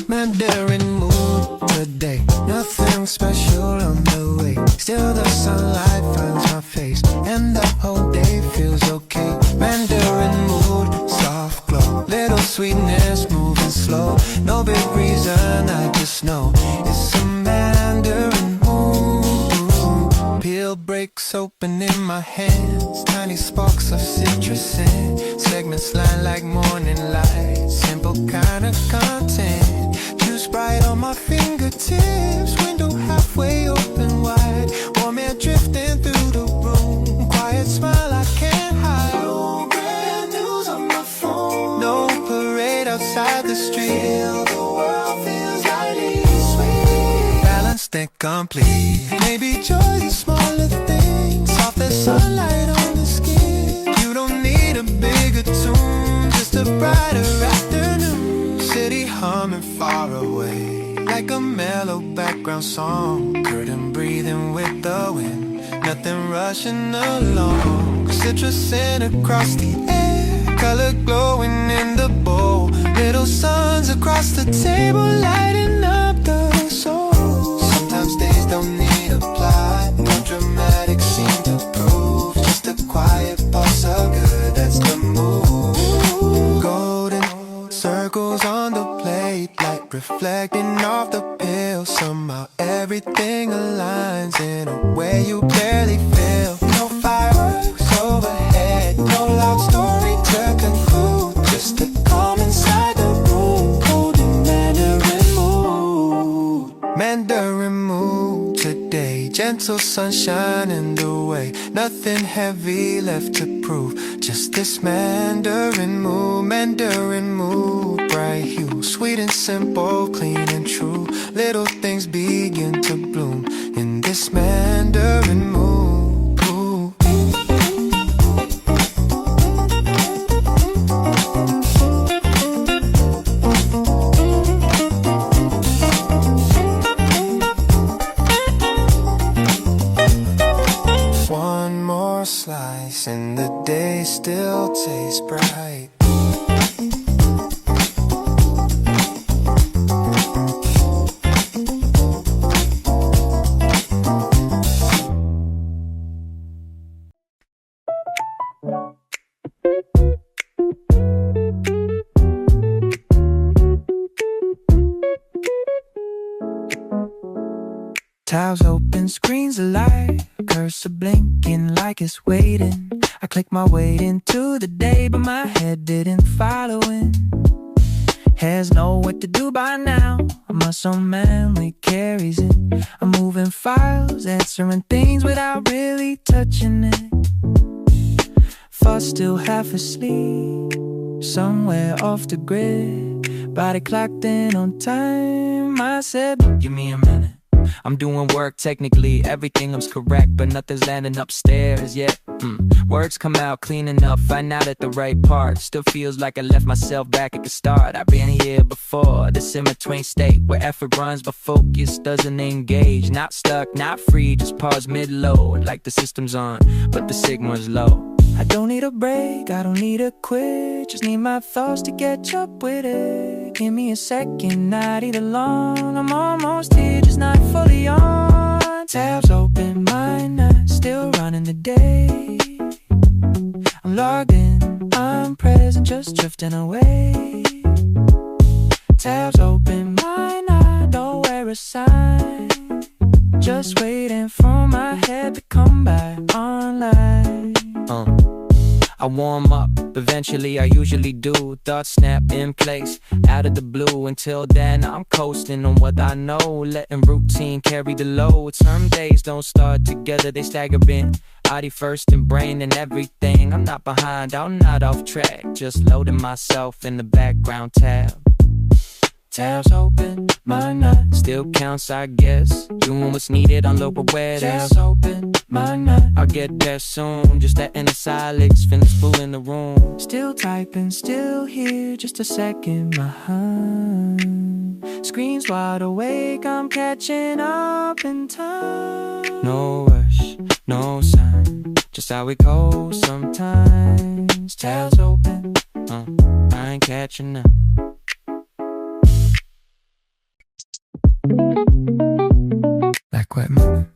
Mandarin mood today, nothing special on the way. Still the sunlight finds my face, and the whole day feels okay. Mandarin mood, soft glow, little sweetness moving slow. No big reason, I just know it's a Mandarin mood. Peel breaks open in my hands, tiny sparks of citrus scent. Segments line like morning light, simple kind of content. Juice bright on my fingertips, window halfway open wide. Warm air drifting through the room, quiet smile I can't hide. No bad news on my phone, no parade outside the street. Still the world feels lightly sweet, balanced and complete. Maybe joy's a smaller thing, soft as sunlight on the skin. You don't need a bigger tune, just a brighter afternoon. City humming far away, like a mellow background song. Curtain breathing with the wind, nothing rushing along. Citrus scent across the air, color glowing in the bowl. Little suns across the table, lighting up the soul. Sometimes days don't need a plot, no dramatic scene to prove. Just a quiet pulse of good, that's the mood. Golden circles on the plate, light reflecting off the pill. Somehow everything aligns in a way you barely feel. No fireworks overhead, no loud story to conclude. Just the calm inside the room, golden Mandarin mood. Mandarin mood today, gentle sunshine in the way. Nothing heavy left to prove, just this Mandarin mood. Mandarin mood, bright hue, sweet and simple, clean and true. Little things begin to bloom in this Mandarin mood. One more slice and the day still tastes bright. Tabs open, screens alight, cursor blinking like it's waiting. I click my way into the day, but my head didn't follow in. Heads know what to do by now, a muscle memory carries it. I'm moving files, answering things without really touching it. Thoughts still half asleep, somewhere off the grid. Body clocked in on time, I said, give me a minute. I'm doing work, technically everything was correct, but nothing's landing upstairs yet. Words come out clean enough, find out at the right part. Still feels like I left myself back at the start. I've been here before, this in-between state where effort runs but focus doesn't engage. Not stuck, not free, just pause mid-load, like the system's on, but the signal's low. I don't need a break, I don't need a quit, just need my thoughts to catch up with it. Give me a second, not either long, I'm almost here, just not fully on. Tabs open, mind not still running the day. I'm logged in, I'm present, just drifting away. Tabs open, mind not, don't wear a sign. Just waiting for my head to come back online. I warm up, eventually I usually do. Thoughts snap in place, out of the blue. Until then I'm coasting on what I know, letting routine carry the load. Some days don't start together, they stagger in. Body first and brain and everything. I'm not behind, I'm not off track, just loading myself in the background tab. Tabs open, my nut still counts, I guess. Doing what's needed on lower weather. Tabs open, my nut. I'll get there soon. Just that inner silence, feeling full in the room. Still typing, still here, just a second behind. Screen's wide awake, I'm catching up in time. No rush, no sign, just how it goes sometimes. Tabs open, I ain't catching up. Like wet moon,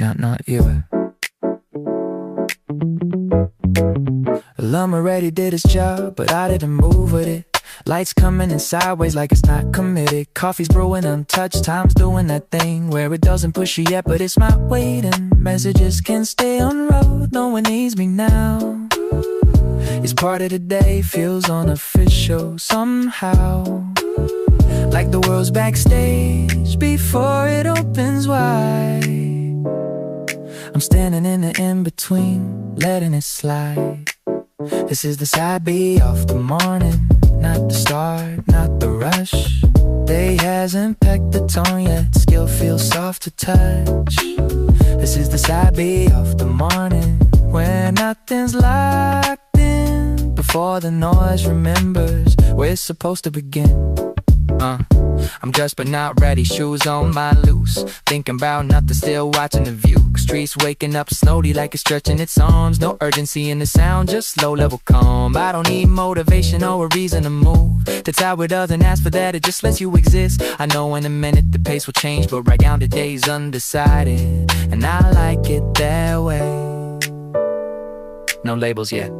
not you. Alarm already did its job, but I didn't move with it. Lights coming in sideways like it's not committed. Coffee's brewing untouched, time's doing that thing where it doesn't push you yet, but it's my waiting. Messages can stay on road, no one needs me now. It's part of the day, feels unofficial somehow. Like the world's backstage before it opens wide. I'm standing in the in-between, letting it slide. This is the side B of the morning, not the start, not the rush. Day hasn't packed the tone yet, still feels soft to touch. This is the side B of the morning, where nothing's locked in. Before the noise remembers where it's supposed to begin. I'm dressed but not ready, shoes on, mind loose. Thinking about nothing, still watching the view. Streets waking up slowly like it's stretching its arms. No urgency in the sound, just low-level calm. I don't need motivation or a reason to move. That's how it doesn't ask for that, it just lets you exist. I know in a minute the pace will change, but right now today's undecided, and I like it that way. No labels yet,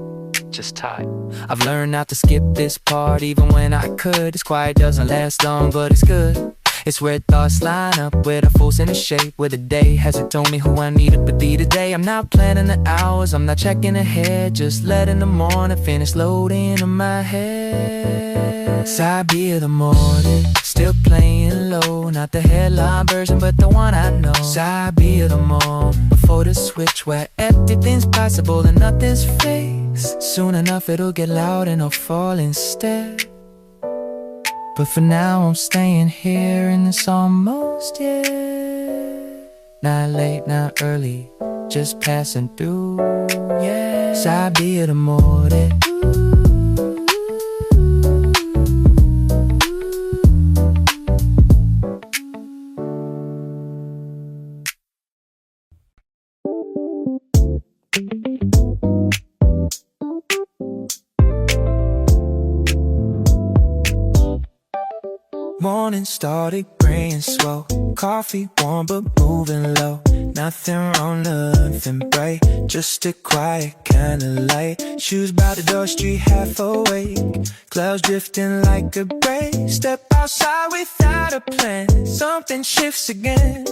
just tight. I've learned not to skip this part even when I could. This quiet doesn't last long, but it's good. It's where thoughts line up with a full center shape, where the day hasn't told me who I need to be today. I'm not planning the hours, I'm not checking ahead, just letting the morning finish loading in my head. Side B of the morning, still playing low, not the headline version but the one I know. Side B of the morning, before the switch where everything's possible and nothing's fake. Soon enough it'll get loud and I'll fall instead. But for now I'm staying here and it's almost here. Not late, not early, just passing through, yeah. Side B of the morning. Morning started gray and slow, coffee warm but moving low. Nothing wrong, nothing bright, just a quiet kind of light. Shoes by the door, street half awake, clouds drifting like a break. Step outside without a plan, something shifts again.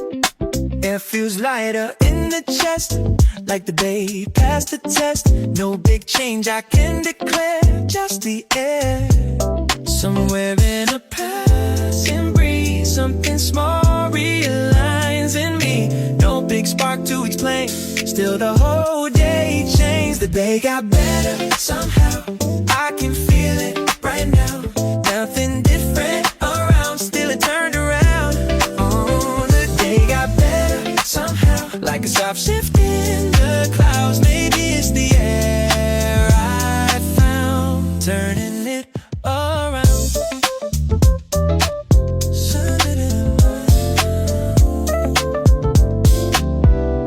Air feels lighter in the chest, like the day passed the test. No big change I can declare, just the air. Somewhere in a passing breeze, something small realigns in me. No big spark to explain, still the whole day changed. The day got better somehow, I can feel it right now. Nothing different around, still it turned around. Oh, the day got better somehow, like a soft shift in the clouds. Maybe it's the air I found, turning it around.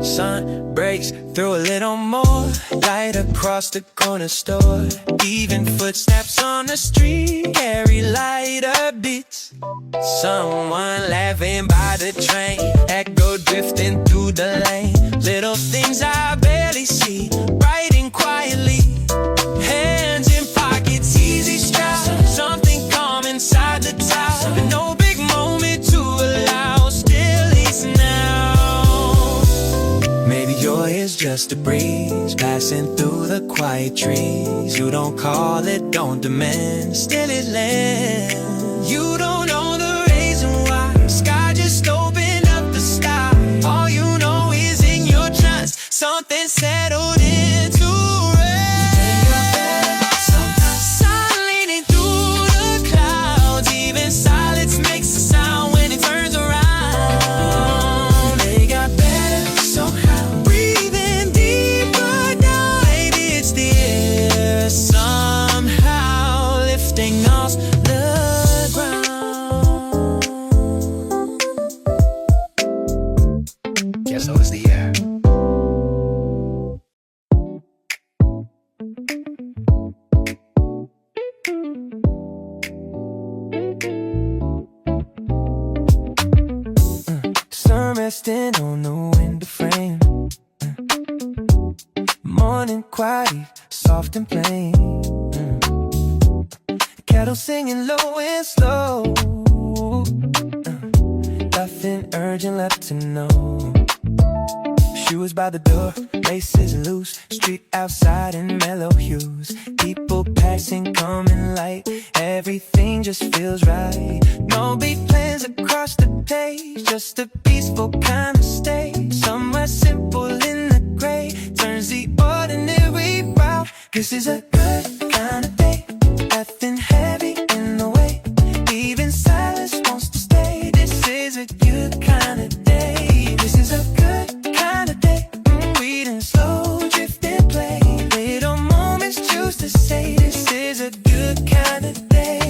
Sun breaks through a little more light across the corner store. Even footsteps on the street carry lighter beats. Someone laughing by the train, echo drifting through the lane. Little things I barely see, writing quietly, hands in pockets, easy strap. Something calm inside the top, but no big moment to allow. Still is now. Maybe joy is just a breeze passing through the quiet trees. You don't call it, don't demand, still it lands. You don't know the reason why, sky just opened up the sky. All you know is in your trance, something settled into rest. Sun leading through the clouds, resting on the window frame. Morning quiet, soft and plain. Kettle singing low and slow. Nothing urgent left to know. Shoes by the door, laces loose. Street outside in mellow hues. People passing, coming light. Everything just feels right. No big plans across the page, just a peaceful kind of state. Somewhere simple in the gray turns the ordinary route. This is a good kind of day. Nothing heavy in the way. Even silence wants to stay. This is a good kind of day. This is a good kind of day. Reading slow, drifting, play. Little moments choose to say this is a good kind of day.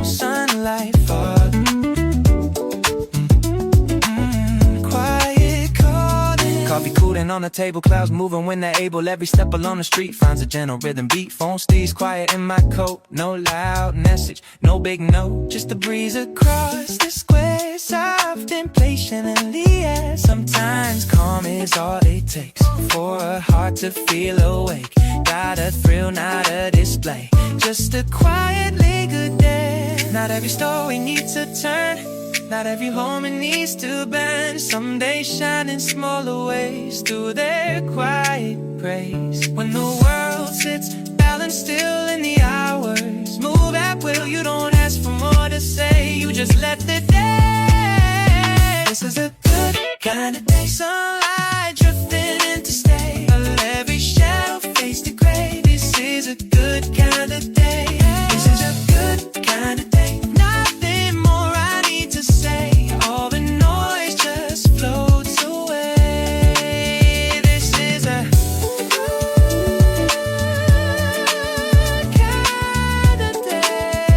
Sunlight falling. Quiet calling. Coffee cooling on the table, clouds moving when they're able. Every step along the street finds a gentle rhythm beat. Phone stays quiet in my coat. No loud message, no big note. Just the breeze across the square, soft and patiently. Yeah. Sometimes calm is all it takes for a heart to feel awake. Got a thrill, not a display. Just a quietly good day. Not every story needs a turn. Not every home it needs to bend. Some days shine in smaller ways through their quiet praise. When the world sits balanced still in the hours, move at will, you don't ask for more to say. You just let the day. This is a good kind of day. Sunlight drifting in to stay. Every shadow fades to gray. This is a good kind of day. This is a good kind of day. Nothing more I need to say. All the noise just floats away. This is a good kind of day.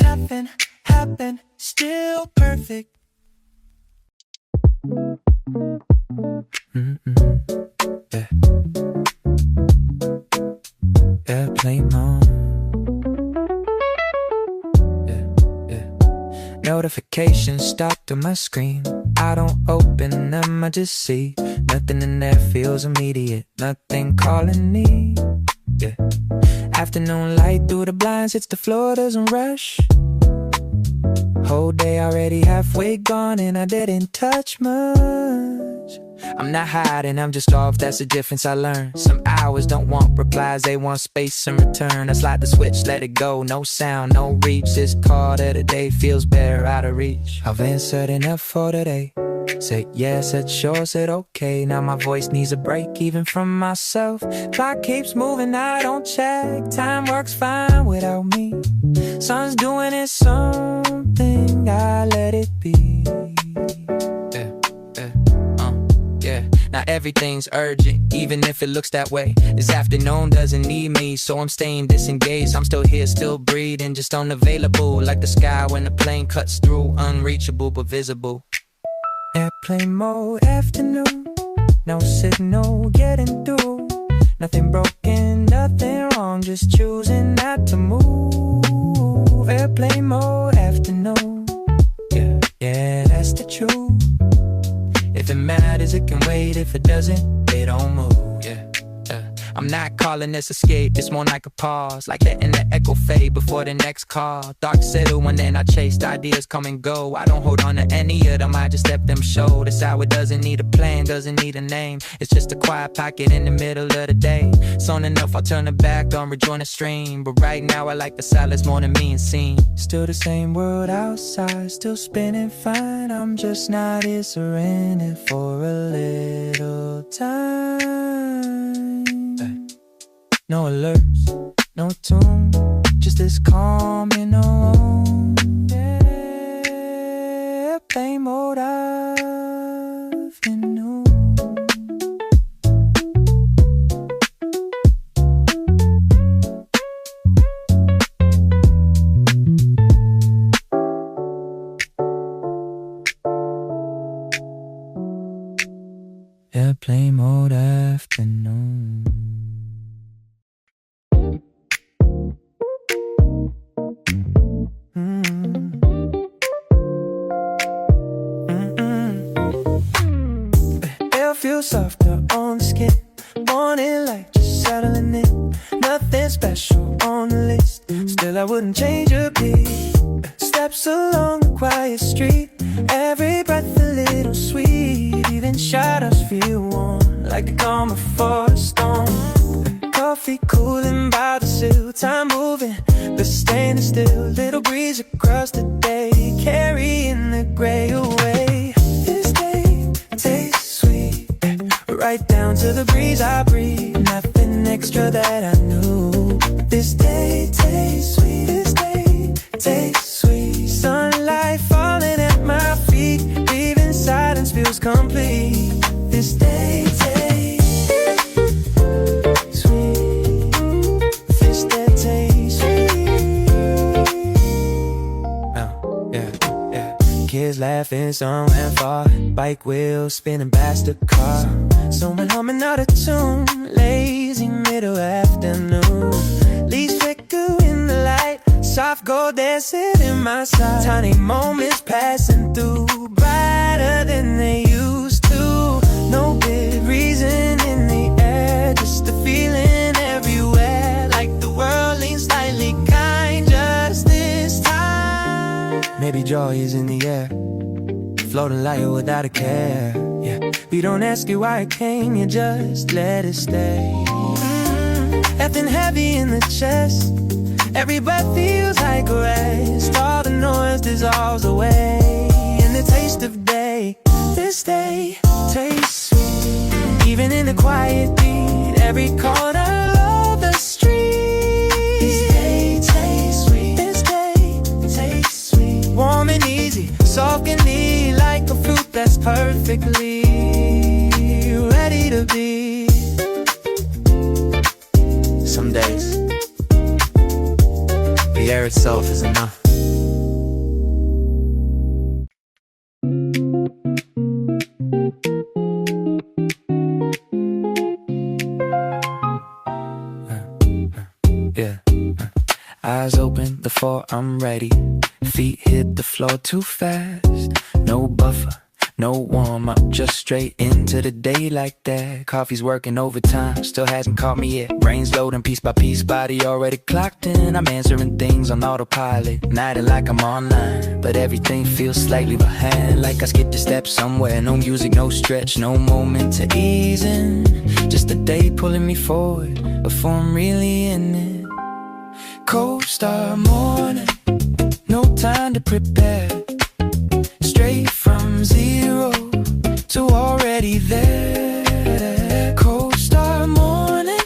Nothing happened, still perfect. Yeah. Airplane mode. Notifications stuck to my screen. I don't open them, I just see. Nothing in there feels immediate. Nothing calling me. Yeah. Afternoon light through the blinds hits the floor, doesn't rush. Whole day already halfway gone and I didn't touch much. I'm not hiding, I'm just off, that's the difference I learned. Some hours don't want replies, they want space in return. I slide the switch, let it go, no sound, no reach. This call of the day feels bare, out of reach. I've answered enough for today. Said yes, said sure, said okay. Now my voice needs a break even from myself. Clock keeps moving, I don't check. Time works fine without me. Sun's doing its something, I let it be. Yeah, now everything's urgent, even if it looks that way. This afternoon doesn't need me, so I'm staying disengaged. I'm still here, still breathing, just unavailable. Like the sky when the plane cuts through, unreachable but visible. Airplane mode, afternoon. No signal getting through. Nothing broken, nothing wrong, just choosing not to move. Airplane mode, afternoon. Yeah, that's the truth. If it matters, it can wait. If it doesn't, it don't move. I'm not calling this escape, it's more like a pause. Like letting the echo fade before the next call. Dark settle and then I chased ideas come and go. I don't hold on to any of them, I just let them show. This hour doesn't need a plan, doesn't need a name. It's just a quiet pocket in the middle of the day. Soon enough I'll turn it back on, rejoin the stream. But right now I like the silence more than being seen. Still the same world outside, still spinning fine. I'm just not here surrendering for a little time. No alerts, no tune, just this calm in the room. Yeah, play mode afternoon. Airplane mode afternoon. feels softer on the skin. Morning light just settling in. Nothing special on the list, still I wouldn't change a bit. Steps along the quiet street, every breath a little sweet. Even shadows feel warm, like the calm before a storm. Coffee cooling by the sill, time moving but standing still. Little breeze across the day, carrying the gray away. This day tastes sweet, right down to the breeze I breathe. Nothing extra that I knew. This day tastes sweet, this day tastes sweet. Sunlight falling at my feet, leaving silence feels complete. This day tastes sweet, this day tastes sweet. Oh, yeah. Kids laughing somewhere far, bike wheels spinning past the car. Someone humming out a tune, lazy middle afternoon. Leaves flicker in the light, soft gold dancing in my sight. Tiny moments passing through, brighter than they used to. No good reason in the air, just a feeling everywhere. Like the world leans slightly kind just this time. Maybe joy is in the air, floating light without a care. Yeah, we don't ask you why it came, you just let it stay. Nothing heavy in the chest, every breath feels like a rest. All the noise dissolves away in the taste of day. This day tastes sweet, even in the quiet beat, every corner of the street. This day tastes sweet, this day tastes sweet. Warm and easy, soft and neat, like a fruit that's perfectly ready to be. Some days the air itself is enough. Yeah. Eyes open before I'm ready. Feet hit the floor too fast. No buffer, no warm up, just straight into the day like that. Coffee's working overtime, still hasn't caught me yet. Brain's loading piece by piece, body already clocked in. I'm answering things on autopilot, nodding like I'm online, but everything feels slightly behind. Like I skipped a step somewhere, no music, no stretch, no moment to ease in. Just a day pulling me forward before I'm really in it. Cold start morning, no time to prepare. Straight from zero to already there. Cold start morning,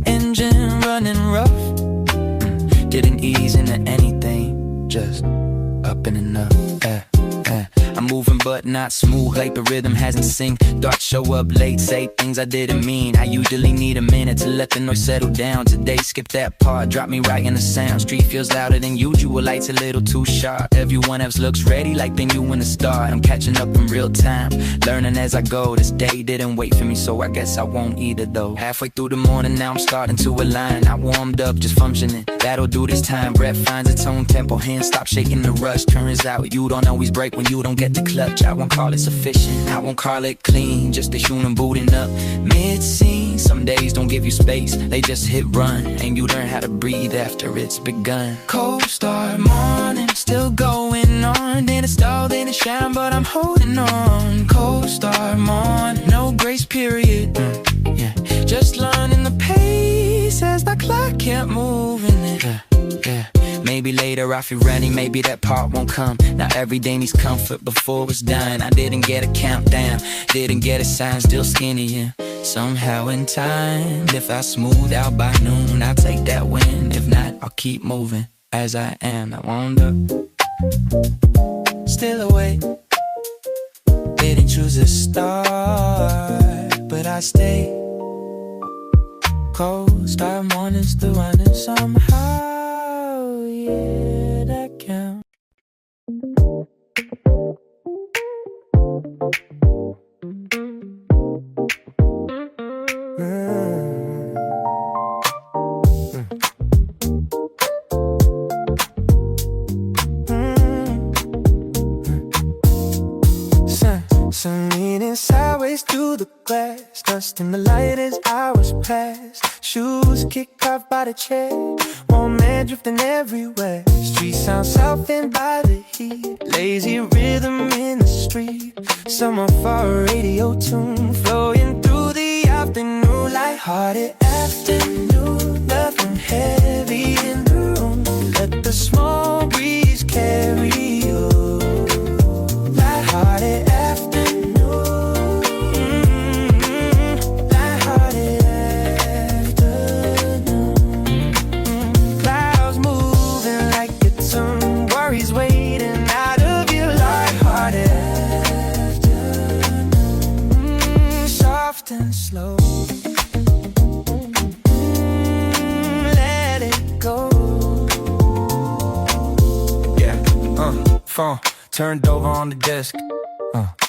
engine running rough. Didn't ease into anything, just up and up. I'm moving but not smooth, like the rhythm hasn't synced. Thoughts show up late, say things I didn't mean. I usually need a minute to let the noise settle down. Today skip that part, drop me right in the sound. Street feels louder than usual, lights a little too sharp. Everyone else looks ready like they knew when to start. I'm catching up in real time, learning as I go. This day didn't wait for me, so I guess I won't either though. Halfway through the morning, now I'm starting to align. I warmed up, just functioning, that'll do this time. Breath finds its own tempo, hands stop shaking the rush. Turns out you don't always break when you don't get the clutch. I won't call it sufficient, I won't call it clean, just a human booting up mid-scene. Some days don't give you space, they just hit run, and you learn how to breathe after it's begun. Cold start morning, still going on. Then it stalled, then it shine, but I'm holding on. Cold start morning, no grace period. Yeah, just learning the pace as the clock kept moving it. Yeah. Maybe later I feel ready, maybe that part won't come. Now every day needs comfort before it's done. I didn't get a countdown, didn't get a sign, still skinny, yeah. Somehow in time, if I smooth out by noon, I'll take that win. If not, I'll keep moving as I am. I wound up, still awake. Didn't choose a start, but I stay. Cold start mornings still running somehow. Yeah, that counts. Suddenly Leaning sideways through the glass, dust in the light as hours pass. Shoes kicked off by the chair, warm air drifting everywhere. Street sound softened by the heat, lazy rhythm in the street. Summer for a radio tune, flowing through the afternoon. Lighthearted afternoon, nothing heavy in the room. Let the small breeze carry you. Lighthearted afternoon, lighthearted afternoon. Clouds moving like a tune, worries waiting out of you. Lighthearted afternoon, soft and slow. Let it go. Yeah, phone turned over on the desk.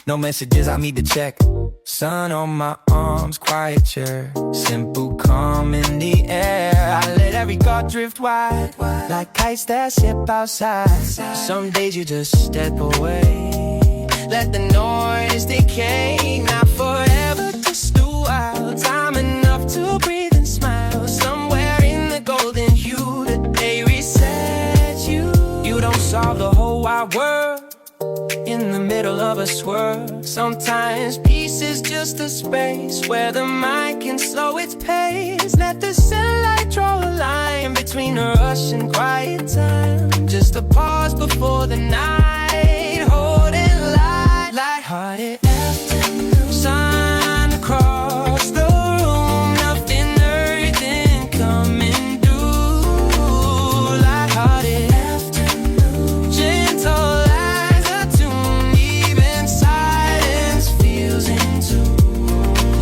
No messages I need to check. Sun on my arms, quiet chair. Simple calm in the air. I let every thought drift wide, like kites that sip outside. Some days you just step away, let the noise decay. Not forever, just a while. Time enough to breathe and smile. Somewhere in the golden hue, the day resets you. You don't solve the whole wide world in the middle of a swirl. Sometimes peace is just a space where the mind can slow its pace. Let the sunlight draw a line between a rush and quiet time. Just a pause before the night, holding light. Lighthearted afternoon, sun across the room, nothing earthing coming due. Lighthearted afternoon, gentle as a tune, even silence feels in tune.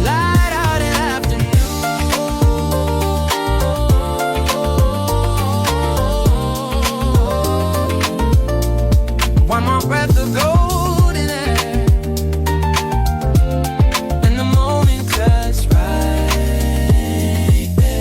Lighthearted afternoon. One more breath of golden air, and the moment cuts right there.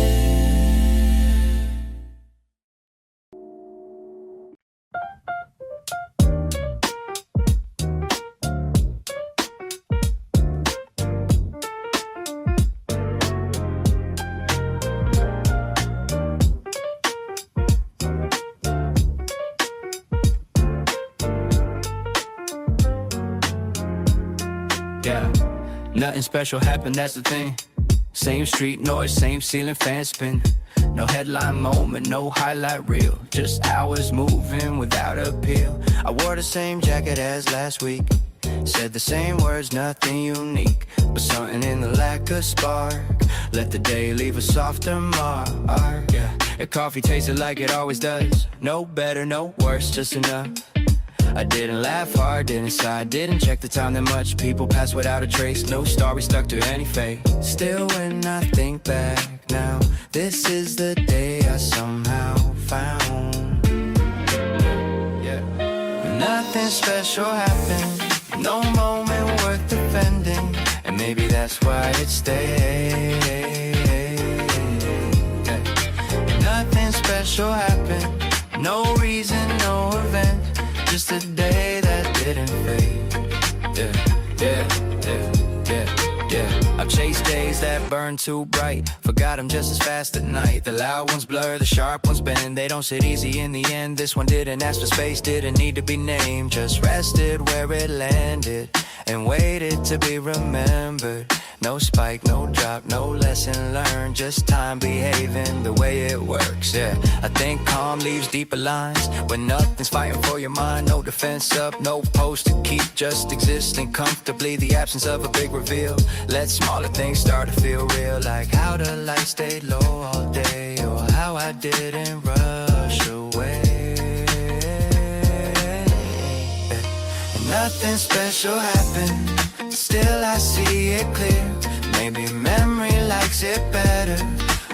Yeah, nothing special happened, that's the thing. Same street noise, same ceiling fan spin. No headline moment, no highlight reel. Just hours moving without appeal. I wore the same jacket as last week, said the same words, nothing unique. But something in the lack of spark let the day leave a softer mark. Yeah, your coffee tasted like it always does. No better, no worse, just enough. I didn't laugh hard, didn't sigh, didn't check the time that much. People pass without a trace, no story stuck to any fate. Still when I think back now, this is the day I somehow found. Yeah. Nothing special happened, no moment worth defending, and maybe that's why it stayed. Yeah. Nothing special happened, no reason, no event, just a day that didn't fade. Yeah, yeah, yeah, yeah, yeah. I've chased days that burn too bright, forgot I'm just as fast at night. The loud ones blur, the sharp ones bend, they don't sit easy in the end. This one didn't ask for space, didn't need to be named, just rested where it landed and waited to be remembered. No spike, no drop, no lesson learned, just time behaving the way it works. Yeah, I think calm leaves deeper lines when nothing's fighting for your mind. No defense up, no post to keep, just existing comfortably. The absence of a big reveal, let smaller things start to feel real. Like how the light stayed low all day, or how I didn't rush away. And nothing special happened, still I see it clear. Maybe memory likes it better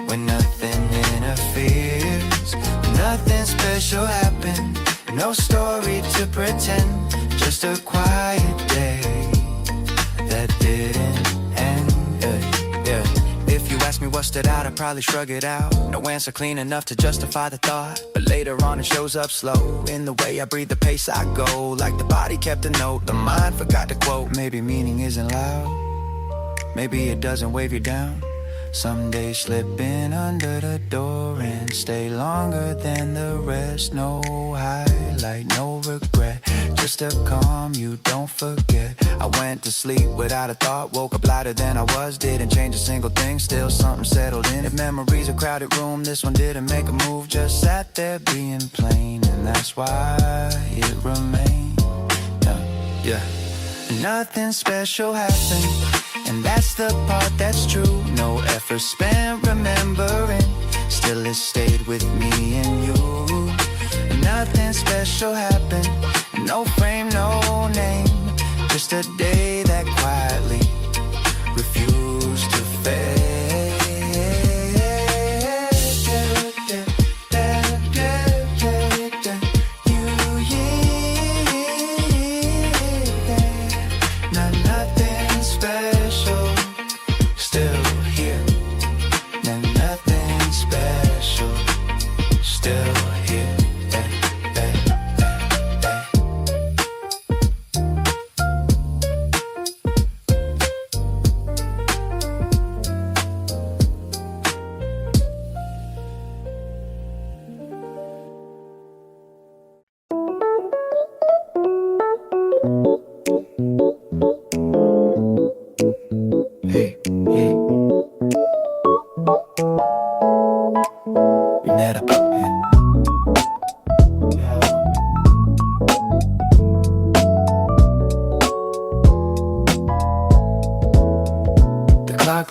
when nothing interferes. Nothing special happened, no story to pretend, just a quiet day that didn't end. Yeah. If you ask me me what stood out, I'd probably shrug it out. No answer clean enough to justify the thought, but later on it shows up slow. In the way I breathe, the pace I go, like the body kept a note, the mind forgot to quote. Maybe meaning isn't loud, maybe it doesn't wave you down. Some days slip in under the door and stay longer than the rest. No highlight, no regret, just to calm you, don't forget. I went to sleep without a thought, woke up lighter than I was. Didn't change a single thing, still something settled in. If memories a crowded room, this one didn't make a move, just sat there being plain. And that's why it remained. Yeah. Nothing special happened, and that's the part that's true. No effort spent remembering, still it stayed with me and you. Nothing special happened, no frame, no name, just a day that quietly refused to fade.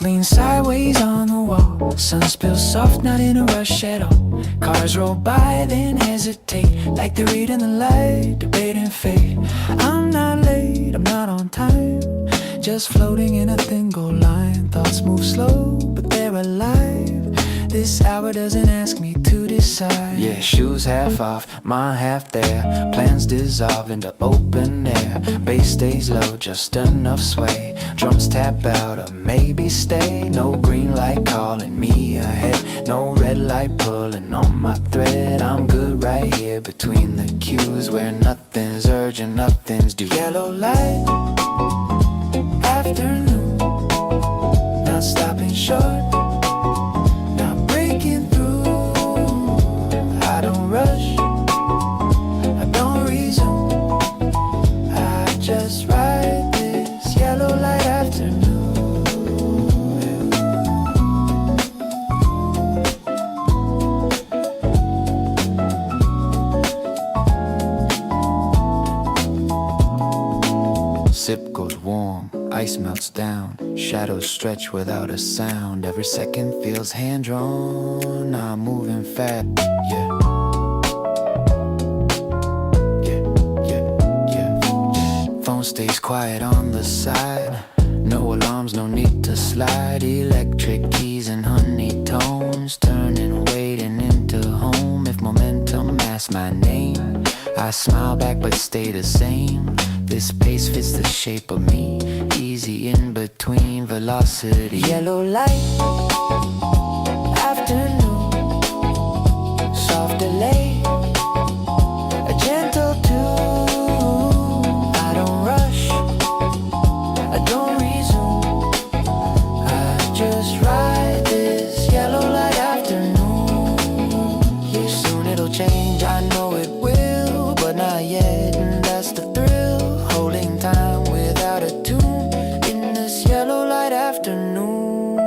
Lean sideways on the wall, sun spills soft, not in a rush at all. Cars roll by, then hesitate, like they're reading the light, debating fate. I'm not late, I'm not on time, just floating in a thin gold line. Thoughts move slow, but they're alive. This hour doesn't ask me to decide. Yeah, shoes half off, mind half there. Plans dissolve into open air. Bass stays low, just enough sway. Drums tap out or maybe stay. No green light calling me ahead, no red light pulling on my thread. I'm good right here between the cues, where nothing's urgent, nothing's due. Yellow light, afternoon, not stopping short, not breaking through. I don't rush, I don't resume, I just ride this yellow light afternoon. Sip goes warm, ice melts down, shadows stretch without a sound. Every second feels hand-drawn, I'm moving fast, yeah. Phone stays quiet on the side, no alarms, no need to slide. Electric keys and honey tones, turning waiting into home. If momentum asks my name, I smile back but stay the same. This pace fits the shape of me, easy in between velocity. Yellow light, afternoon, soft delay, a gentle tune. I don't rush, I don't resume, I just ride this yellow light afternoon. Yeah, soon it'll change, I know it will, but not yet, and that's the thrill. Holding time without a tune in this yellow light afternoon.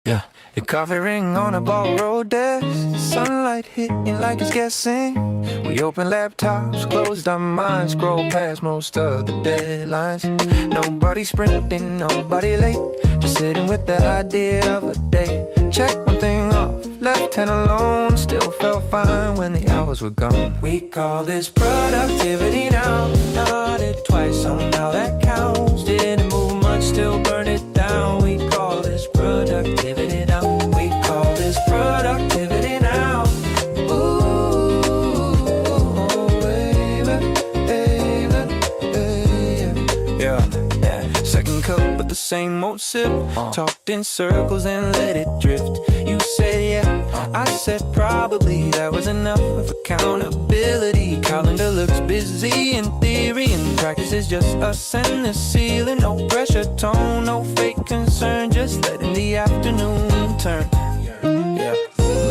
Yeah, the coffee ring on a borrowed desk, sunlight hitting like it's guessing. We open laptops, closed our minds, scroll past most of the deadlines. Nobody sprinting, nobody late, just sitting with the idea of a day. Check one thing off, left hand alone, still felt fine when the hours were gone. We call this productivity now. Nodded twice on how that counts. Didn't move much, still burn it down. We call this productivity now. We call this productivity now. Ooh, baby, yeah. Second cup, but the same old sip. Talked in circles and let it drift. You said yeah, I said probably. That was enough of accountability. Calendar looks busy in theory, and practice is just us and the ceiling. No pressure tone, no fake concern, just letting the afternoon turn. Yeah.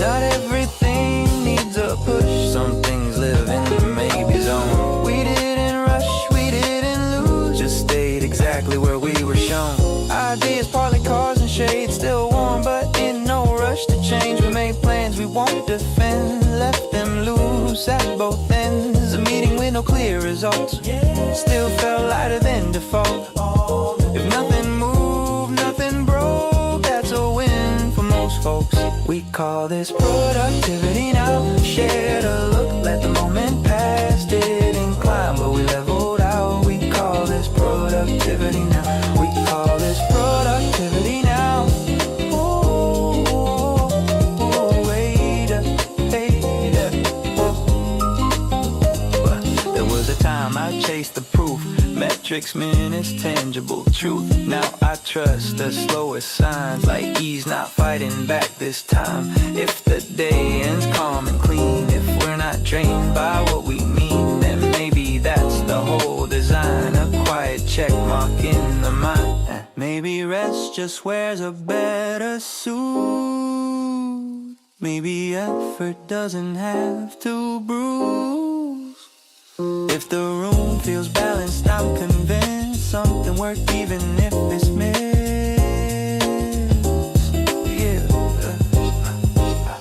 Not everything needs a push. Some things live in the maybe zone. We didn't rush, we didn't lose, just stayed exactly where we were shown. Ideas, partly cars and shades, still warm, but in no rush to change. We made plans we won't defend, left them loose at both ends. A meeting with no clear results, still felt lighter than default. If nothing moved, nothing broke, that's a win for most folks. We call this productivity now. Shared a look, let the moment pass. Didn't climb, but we leveled out. We call this productivity now. We call this productivity now. Ooh, wait, there was a time I chased the proof. Metrics, minutes, tangible truth. Now I trust the slowest signs, like ease not fighting back this time. If the day ends calm and clean, if we're not drained by what we mean, then maybe that's the whole design. A quiet check mark in the mind. Maybe rest just wears a better suit. Maybe effort doesn't have to bruise. If the room feels balanced, I'm convinced something worked, even if it's missed. Yeah.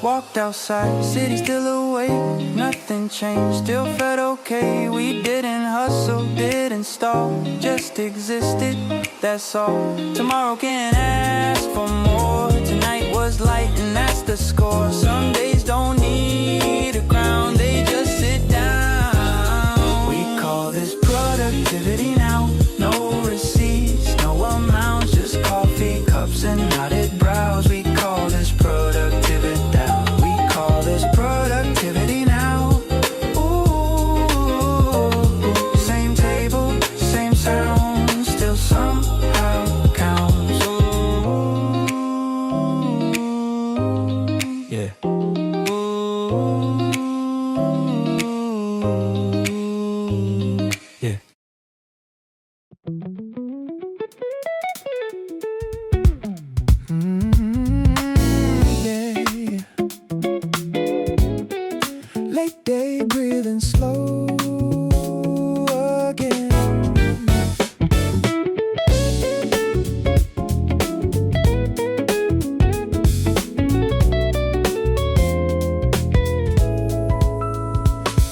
Walked outside, city still awake. Nothing changed, still felt okay. We didn't hustle, didn't stall, just existed, that's all. Tomorrow can't ask for more. Tonight was light and that's the score. Some days don't need a crown, they just sit down. This productivity now. No receipts, no amounts, just coffee cups and knotted brows. We call this productivity now. We call this productivity now. Ooh, same table, same sound, still somehow counts. Ooh, yeah. Late day breathing slow again.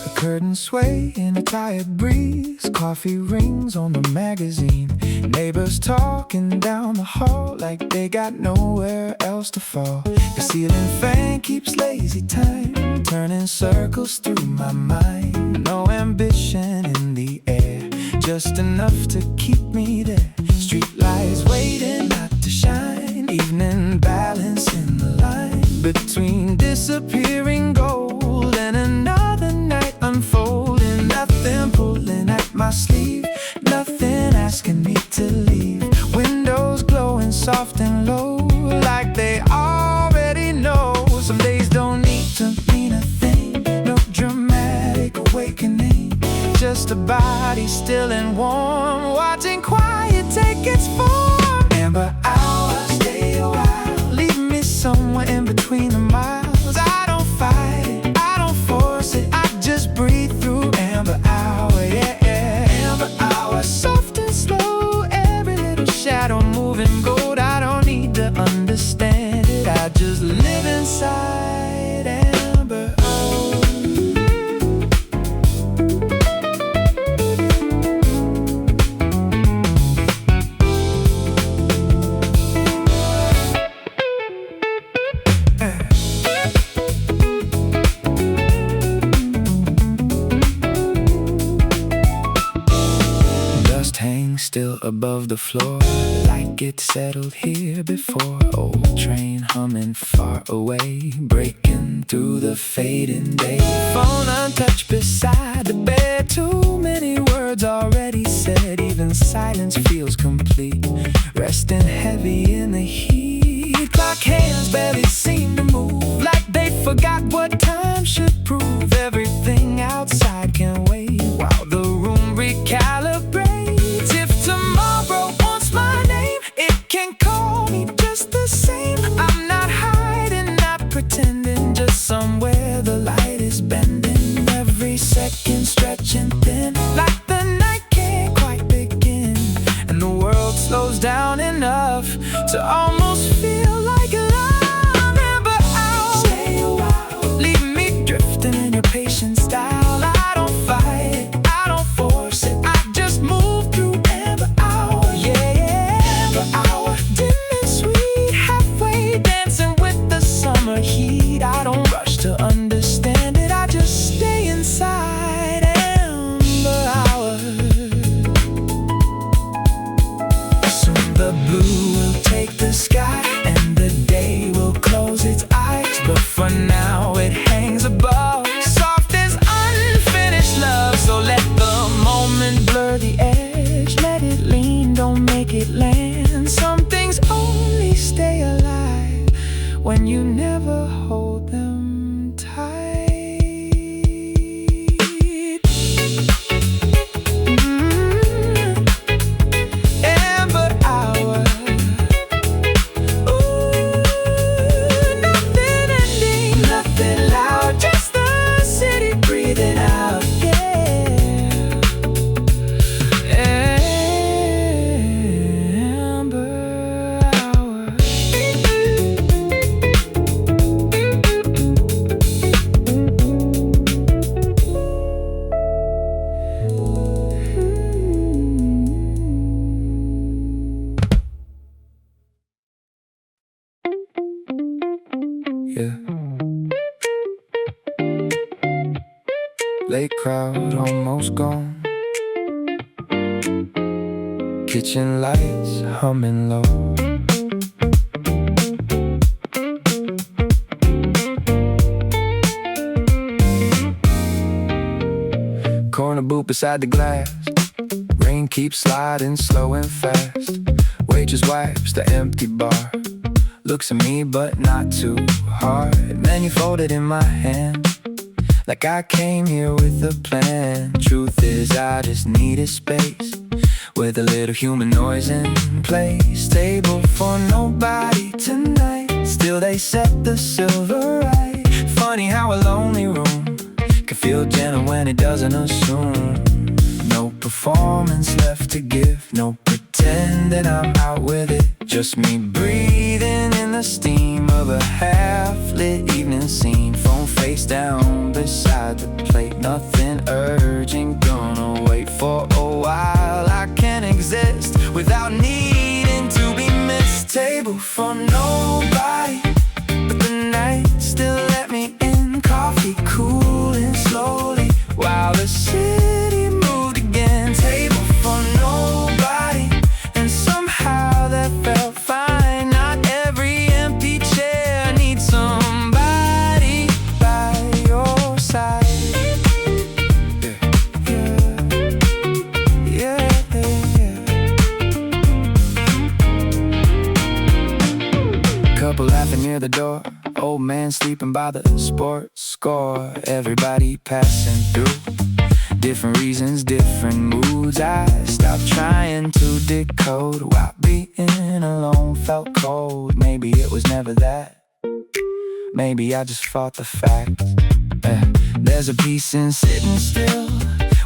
The curtains sway in a tired breeze. Coffee rings on the magazine. Neighbors talking down the hall like they got nowhere else to fall. The ceiling fan keeps lazy time turning circles through my mind. No ambition in the air, just enough to keep me there. Street lights waiting not to shine. Evening balance in the line between disappearing gold and another night unfolding. Nothing pulling at my sleeve, nothing asking me to leave. Windows glowing soft and low, like they already know. Some days don't need to mean a thing, no dramatic awakening, just a body still and warm, watching quiet take its form. Amber hours stay a while, leave me somewhere in between the miles. I don't fight, I don't force it, I just breathe through amber hour, yeah, yeah. Amber hour, soft and slow, every little shadow moving gold. I don't need to understand it, I just live inside amber hour. above the floor, like it settled here before. Old train humming far away, breaking through the fading day. Phone untouched beside the bed, too many words already said. Even silence feels complete, resting heavy in the heat. Clock hands barely seem to move, like they forgot what time should prove. Everything outside can wait while the room recalibrates. If tomorrow wants my name, it can call me just the same. I'm not hiding, not pretending, just somewhere the light is bending. Every second stretching thin, like the night can't quite begin, and the world slows down enough to almost feel like love. Remember hours, stay a while, leave me drifting in your patient style. I don't fight it, I don't force it, I just move through amber hour. Yeah, amber hour, dim and sweet, halfway dancing with the summer heat. I don't rush to understand it, I just stay inside amber hour. Soon the blue will take the sky, and the day will close its eyes. But for now it hangs above, soft as unfinished love. So let the moment blur the edge, let it lean, don't make it land. Some things only stay alive when you never hold them tight. Amber hour. Ooh, nothing ending, nothing loud, just the city breathing out. Yeah, amber hour. Yeah. Late crowd almost gone, kitchen lights humming low. Corner booth beside the glass, rain keeps sliding slow and fast. Waitress wipes the empty bar, looks at me but not too hard. Menu folded in my hand, like I came here with a plan. Truth is I just needed space, with a little human noise in place. Table for nobody tonight, still they set the silver right. Funny how a lonely room can feel gentle when it doesn't assume. No performance left to give, no pretending I'm out with it. Just me breathing in the steam of a half-lit evening scene. Phone face down beside the plate, nothing urgent, gonna wait for a while. I can't exist without needing to be missed. Table for nobody, but the night still let me in. Coffee cooling slowly while the city moved again. Table for nobody, and somehow that felt fine. Not every empty chair needs somebody by your side. Yeah, yeah, yeah. Couple laughing near the door, old man sleeping by the sports score. Everybody passing through, different reasons, different moods. I stopped trying to decode why being alone felt cold. Maybe it was never that, maybe I just fought the fact. There's a peace in sitting still,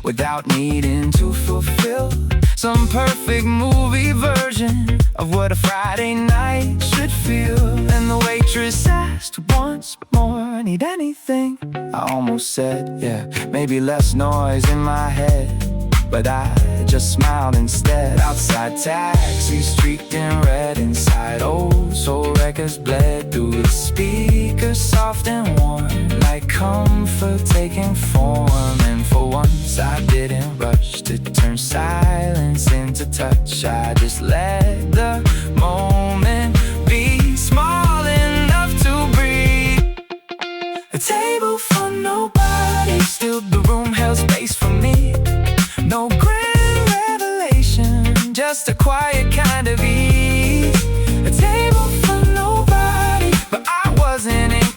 without needing to fulfill some perfect movie version of what a Friday night should feel. And the waitress asked once more, need anything? I almost said, yeah, maybe less noise in my head, but I just smiled instead. Outside taxis streaked in red, inside old soul records bled through the speakers, soft and warm, like comfort taking form. And for once I didn't rush to turn silence into touch. I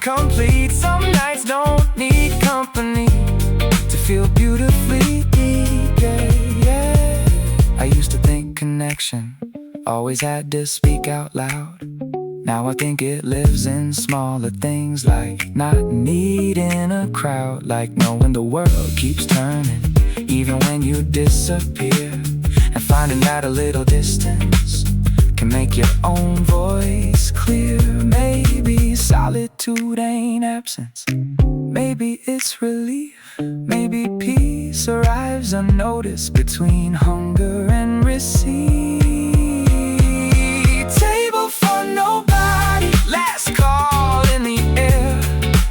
complete. Some nights don't need company to feel beautifully deep, yeah. I used to think connection always had to speak out loud. Now I think it lives in smaller things, like not needing a crowd, like knowing the world keeps turning even when you disappear, and finding that a little distance can make your own voice clear. Maybe solitude ain't absence, maybe it's relief. Maybe peace arrives unnoticed between hunger and receipt. Table for nobody, last call in the air.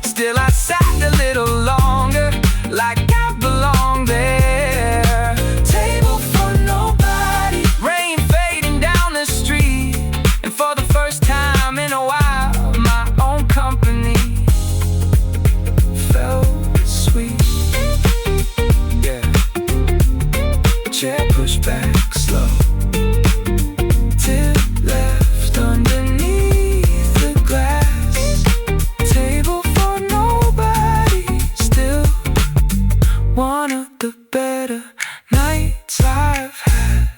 Still I sat a little longer, like I belong there. Table for nobody, rain fading down the street, and for the first time in a while, my own company felt sweet. Yeah. Chair pushed back slow, tip left underneath the glass. Table for nobody, still one of the better nights I've had.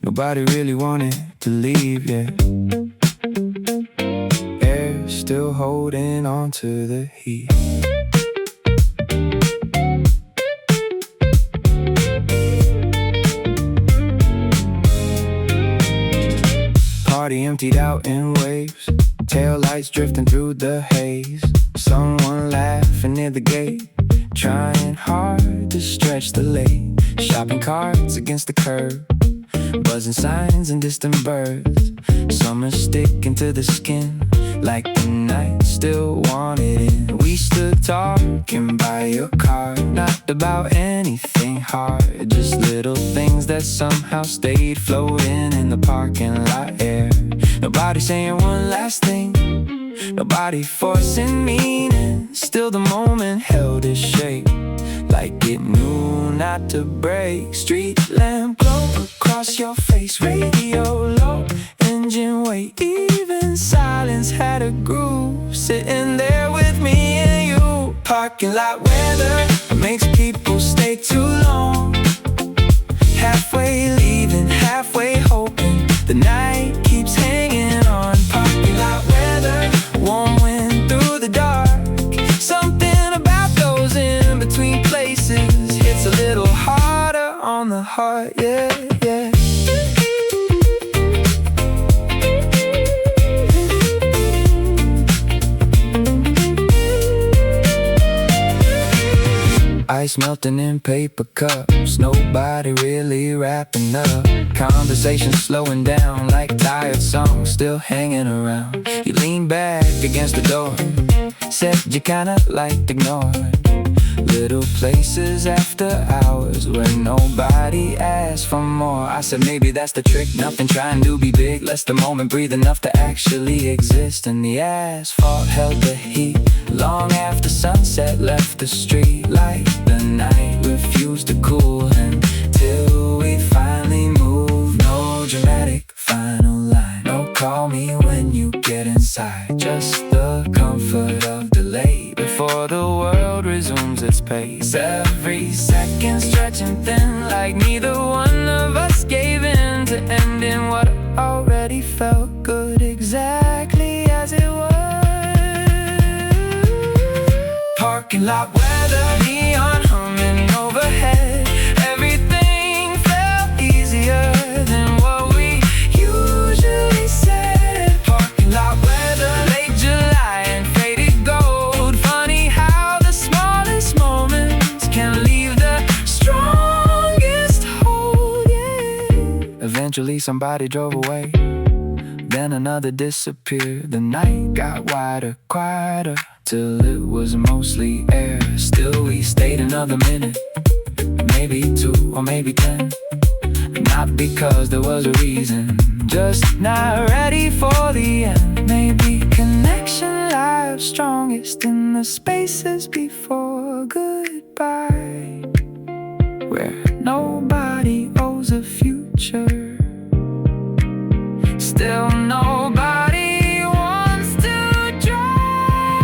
Nobody really wanted to leave, yeah. Air still holding on to the heat. Party emptied out in waves, tail lights drifting through the haze. Someone laughing near the gate, trying hard to stretch the lane. Shopping carts against the curb, buzzing signs and distant birds. Summer sticking to the skin, like the night still wanted it. We stood talking by your car, not about anything hard, just little things that somehow stayed floating in the parking lot air. Nobody saying one last thing, nobody forcing meaning. Still the moment held its shape, like it knew not to break. Street lamp glow across your face, radio low, engine wait. Even silence had a groove, sitting there with me and you. Parking lot weather makes people stay too long, halfway leaving, halfway hoping. The night keeps hanging on. Parking lot weather, warm wind through the dark. Something about those in between places hits a little harder on the heart, yeah, yeah. Ice melting in paper cups, nobody really wrapping up. Conversation slowing down, like tired songs still hanging around. You lean back against the door, said you kinda liked ignoring. Little places after hours where nobody asked for more. I said maybe that's the trick, nothing trying to be big. Let the moment breathe enough to actually exist. And the asphalt held the heat long after sunset left the street. Like the night refused to cool until we finally moved. No dramatic final line, no call me when you get inside. Just the comfort of delay before the world resumes its pace. Every second stretching thin, like neither one of us gave in to ending what already felt good exactly as it was. Parking lot weather, neon humming overhead. Everything felt easier than what we usually said. Parking lot weather, late July and faded gold. Funny how the smallest moments can leave the strongest hold, yeah. Eventually somebody drove away, then another disappeared. The night got wider, quieter, till it was mostly air. Still we stayed another minute, maybe 2 or maybe 10. Not because there was a reason, just not ready for the end. Maybe connection lies strongest in the spaces before goodbye, where nobody owes a future. Still nobody wants to drive.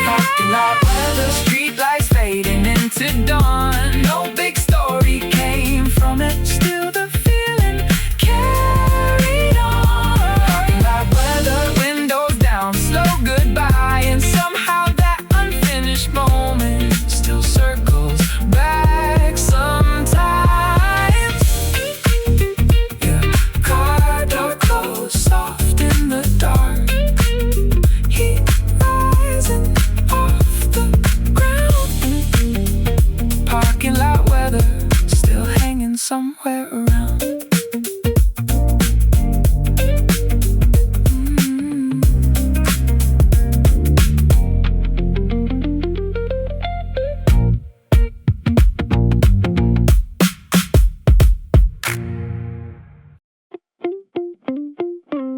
Parking lot weather, street lights fading into dawn. No big story came from it, still the feeling carried on. Parking lot weather, windows down, slow goodbye. And somehow that unfinished moment still circles back sometimes. Yeah, car door closed, soft in the dark. Heat rising off the ground. Parking lot weather, still hanging somewhere around.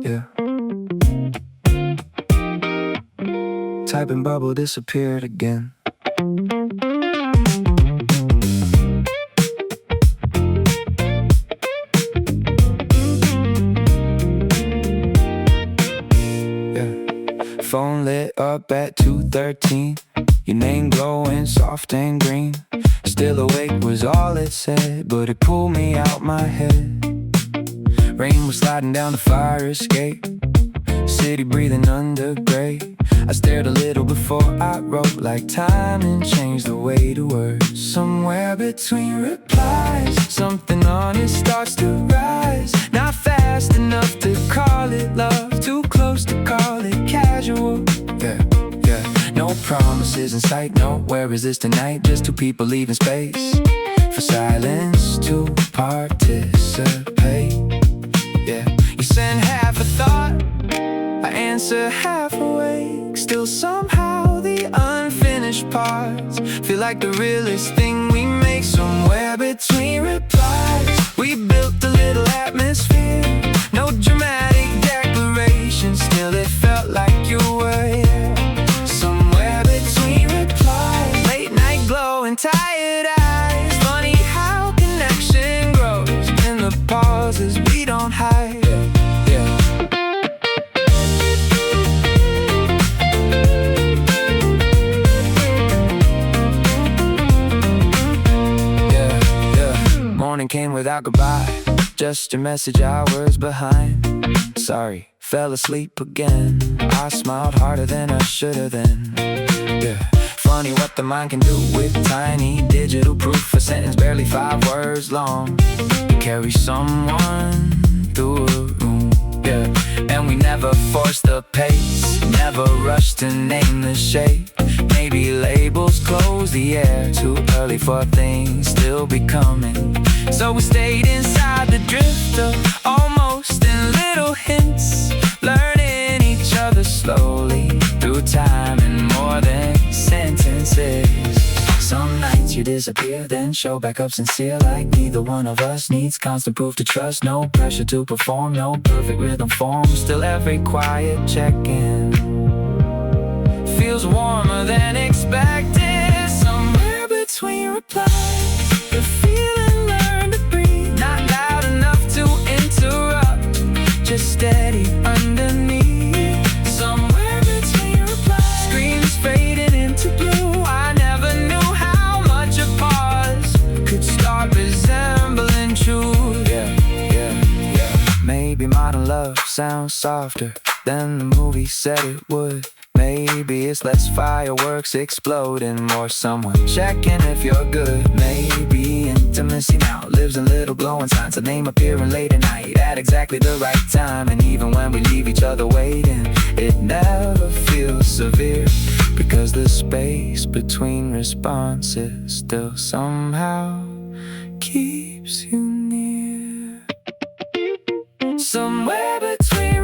Yeah. Typing bubble disappeared again. Phone lit up at 2:13. Your name glowing soft and green. Still awake was all it said, but it pulled me out my head. Rain was sliding down the fire escape, city breathing under gray. I stared a little before I wrote, like time and changed the way to words. Somewhere between replies, something honest starts to rise. Not fast enough to call it love, too close to call it casual. Yeah, yeah. No promises in sight, no, where is this tonight? Just two people leaving space for silence to participate. Yeah, you send half a thought, I answer half awake. Still somehow the unfinished parts feel like the realest thing we make. Somewhere between replies, we built a little atmosphere. No dramatic declaration, still it felt like you were here. Somewhere between replies, late night glow and tired eyes. Funny how connection grows in the pauses we don't hide. Morning came without goodbye, just your message hours behind. Sorry, fell asleep again. I smiled harder than I should've then. Yeah, funny what the mind can do with tiny digital proof. A sentence barely 5 words long, carry someone through a room. Yeah, and we never forced the pace, never rushed to name the shape. Maybe labels close the air, too early for things still becoming. So we stayed inside the drift of almost in little hints, learning each other slowly through time and more than sentences. Some nights you disappear, then show back up sincere, like neither one of us needs constant proof to trust. No pressure to perform, no perfect rhythm form. Still every quiet check-in feels warmer than expected. Somewhere between replies, the feeling learned to breathe. Not loud enough to interrupt, just steady underneath. Somewhere between replies, screens fading into blue. I never knew how much a pause could start resembling truth. Yeah, yeah, yeah. Maybe modern love sounds softer than the movie said it would. Maybe it's less fireworks exploding, more someone checking if you're good. Maybe intimacy now lives in little glowing signs, a name appearing late at night at exactly the right time. And even when we leave each other waiting, it never feels severe, because the space between responses still somehow keeps you near. Somewhere between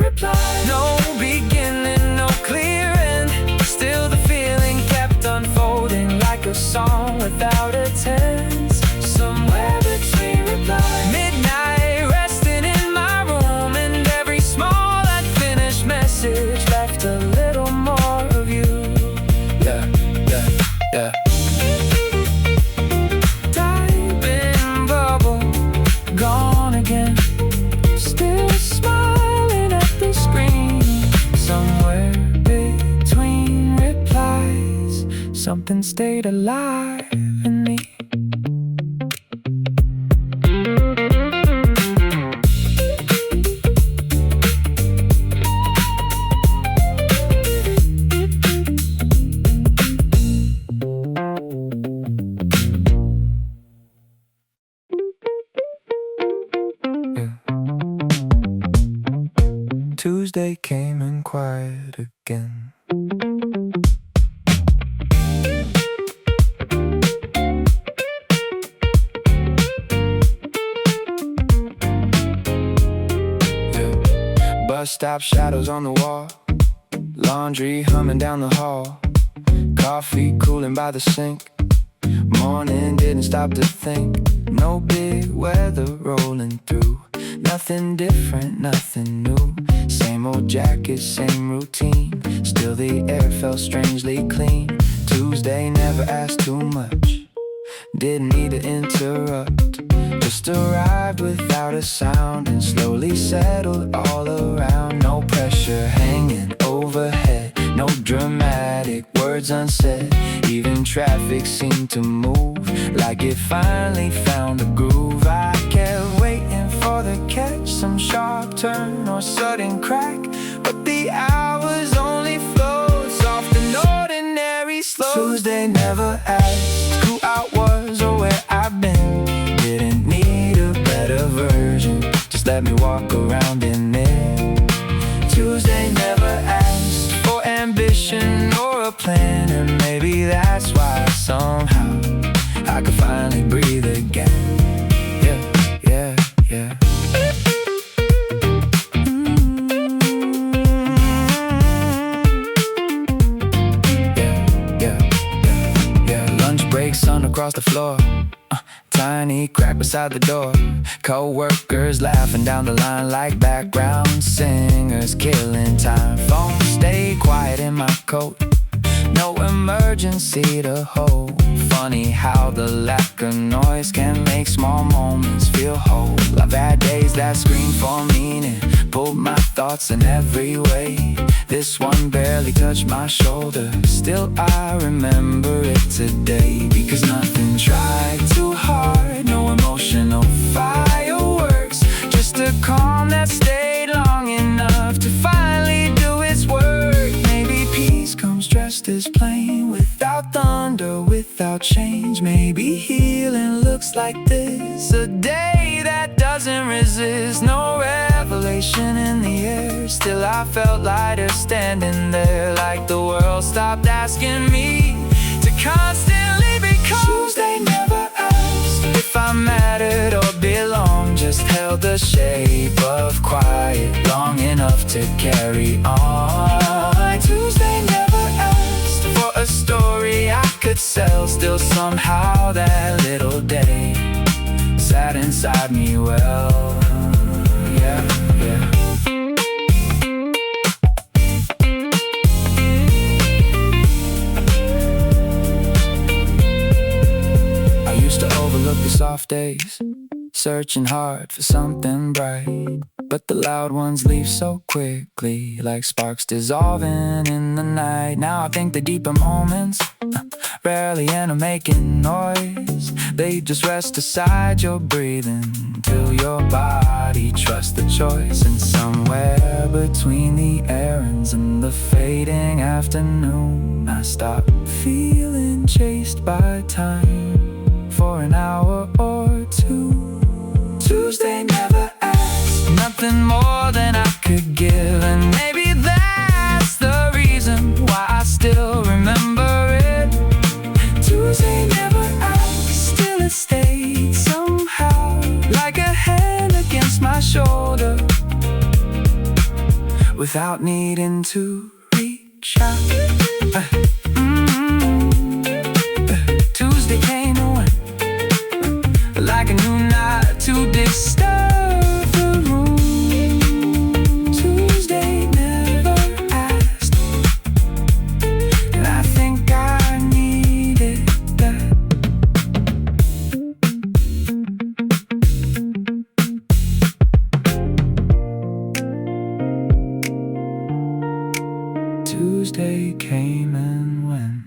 something stayed alive in me. Tuesday came and quiet again. Bus stop shadows on the wall, laundry humming down the hall, coffee cooling by the sink. Morning didn't stop to think. No big weather rolling through. Nothing different, nothing new. Same old jacket, same routine. Still the air felt strangely clean. Tuesday never asked too much, didn't need to interrupt. Just arrived without a sound and slowly settled all around. No pressure hanging overhead, no dramatic words unsaid. Even traffic seemed to move like it finally found a groove. I kept waiting for the catch, some sharp turn or sudden crack, but the hours only flowed soft and ordinary slow. Tuesday never asked who I was or where I've been. Didn't need a better version, just let me walk around in it. Tuesday never asked for ambition or a plan, and maybe that's why somehow I could finally breathe again. Yeah, yeah, yeah. Lunch break, sun across the floor, tiny crack beside the door. Co-workers laughing down the line like background singers, killing time. Phone stay quiet in my coat, no emergency to hold. Funny how the lack of noise can make small moments feel whole. I've had days that scream for meaning, pulled my thoughts in every way. This one barely touched my shoulder, still I remember it today. Because nothing tried too hard, no emotional fireworks, just a calm that stayed long enough to finally do its work. Maybe peace comes dressed as plain, without thunder, without change. Maybe healing looks like this, a day that doesn't resist. No revelation in the air, still I felt lighter standing there, like the world stopped asking me to constantly become. Tuesday never asked if I mattered or belonged, just held the shape of quiet long enough to carry on. Tuesday never asked for a story I could sell, still somehow that little day sat inside me well. Yeah, yeah. I used to overlook the soft days, searching hard for something bright, but the loud ones leave so quickly, like sparks dissolving in the night. Now I think the deeper moments rarely end up making noise. They just rest aside your breathing till your body trusts the choice. And somewhere between the errands and the fading afternoon, I stop feeling chased by time for an hour or two. Tuesday never asked nothing more than I could give, and maybe that's the reason why I still remember it. Tuesday never asked, still it stayed somehow, like a hand against my shoulder, without needing to reach out. Tuesday came and went, like a new night to disturb the room. Tuesday never asked, and I think I needed that. Tuesday came and went.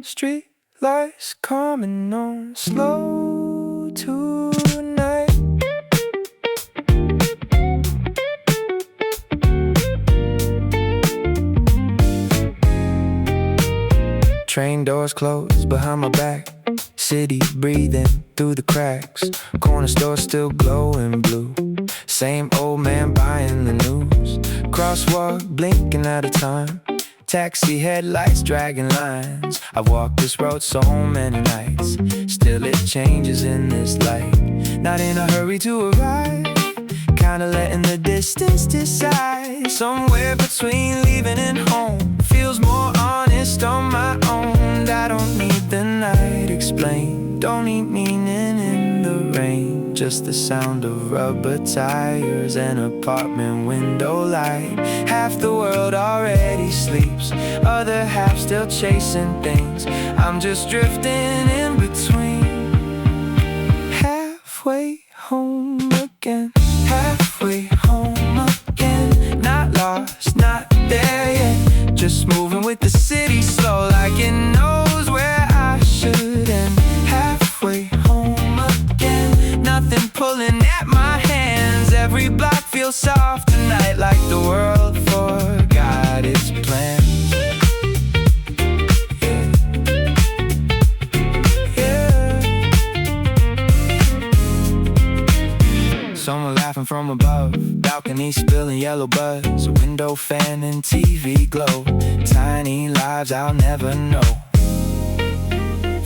Street lights coming on slow tonight. Train doors closed behind my back. City breathing through the cracks. Corner store still glowing blue. Same old man buying the news. Crosswalk blinking out of time. Taxi headlights dragging lines. I've walked this road so many nights. Still it changes in this light. Not in a hurry to arrive. Kinda letting the distance decide. Somewhere between leaving and home. Feels more honest on my own. I don't need the night explained. Don't need meaning in the rain. Just the sound of rubber tires and apartment window light. Half the world already sleeps, other half still chasing things. I'm just drifting in between. Halfway home again. Halfway home again. Not lost, not there yet. Just moving with the city slow, like it knows where I should end. Halfway home again. Nothing pulling at my hands. Every block feels soft tonight, like the world forgot its plans. Someone laughing from above, balcony spilling yellow buzz, window fan and TV glow. Tiny lives I'll never know.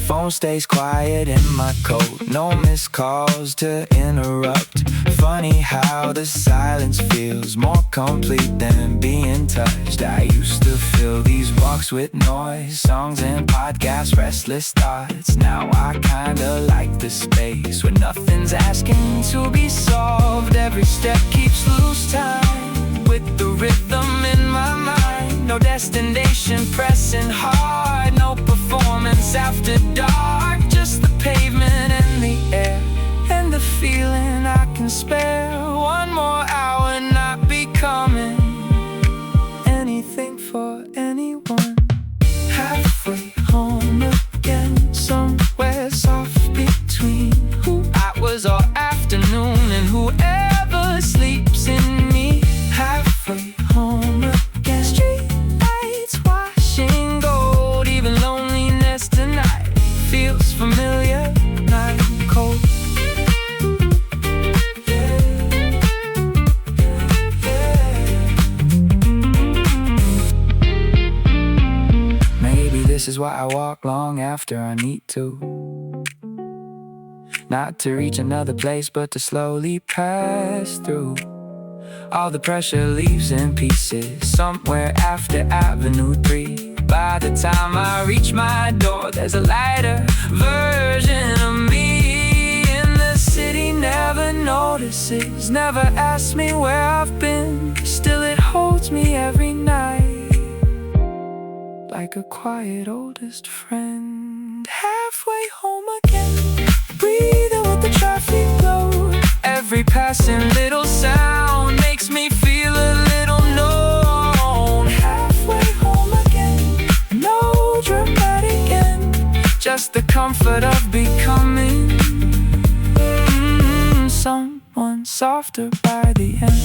Phone stays quiet in my coat. No missed calls to interrupt. Funny how the silence feels more complete than being touched. I used to fill these walks with noise, songs and podcasts, restless thoughts. Now I kinda like the space where nothing's asking to be solved. Every step keeps loose time with the rhythm in my mind. No destination pressing hard, no performance after dark. Just the pavement and the air and the feeling I can spare. One more hour, not becoming anything for anyone. Halfway home again, somewhere soft between who I was all afternoon and whoever sleeps in me. Halfway home again. Street lights washing gold. Even loneliness tonight feels familiar, not cold. Maybe this is why I walk long after I need to. Not to reach another place, but to slowly pass through. All the pressure leaves in pieces somewhere after Avenue 3. By the time I reach my door, there's a lighter version of me. And the city never notices, never asks me where I've been. Still it holds me every night, like a quiet oldest friend. Halfway home again, breathing with the traffic load. Every passing little sound makes me feel a little known. Halfway home again, no dramatic end, just the comfort of becoming someone softer by the end.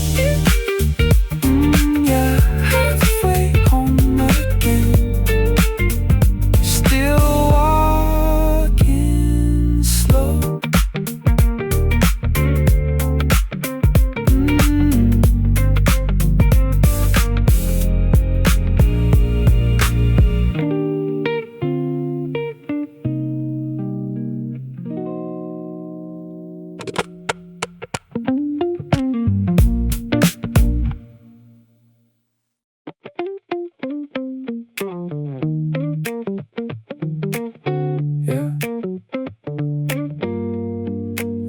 Yeah, halfway home again. Still walking slow.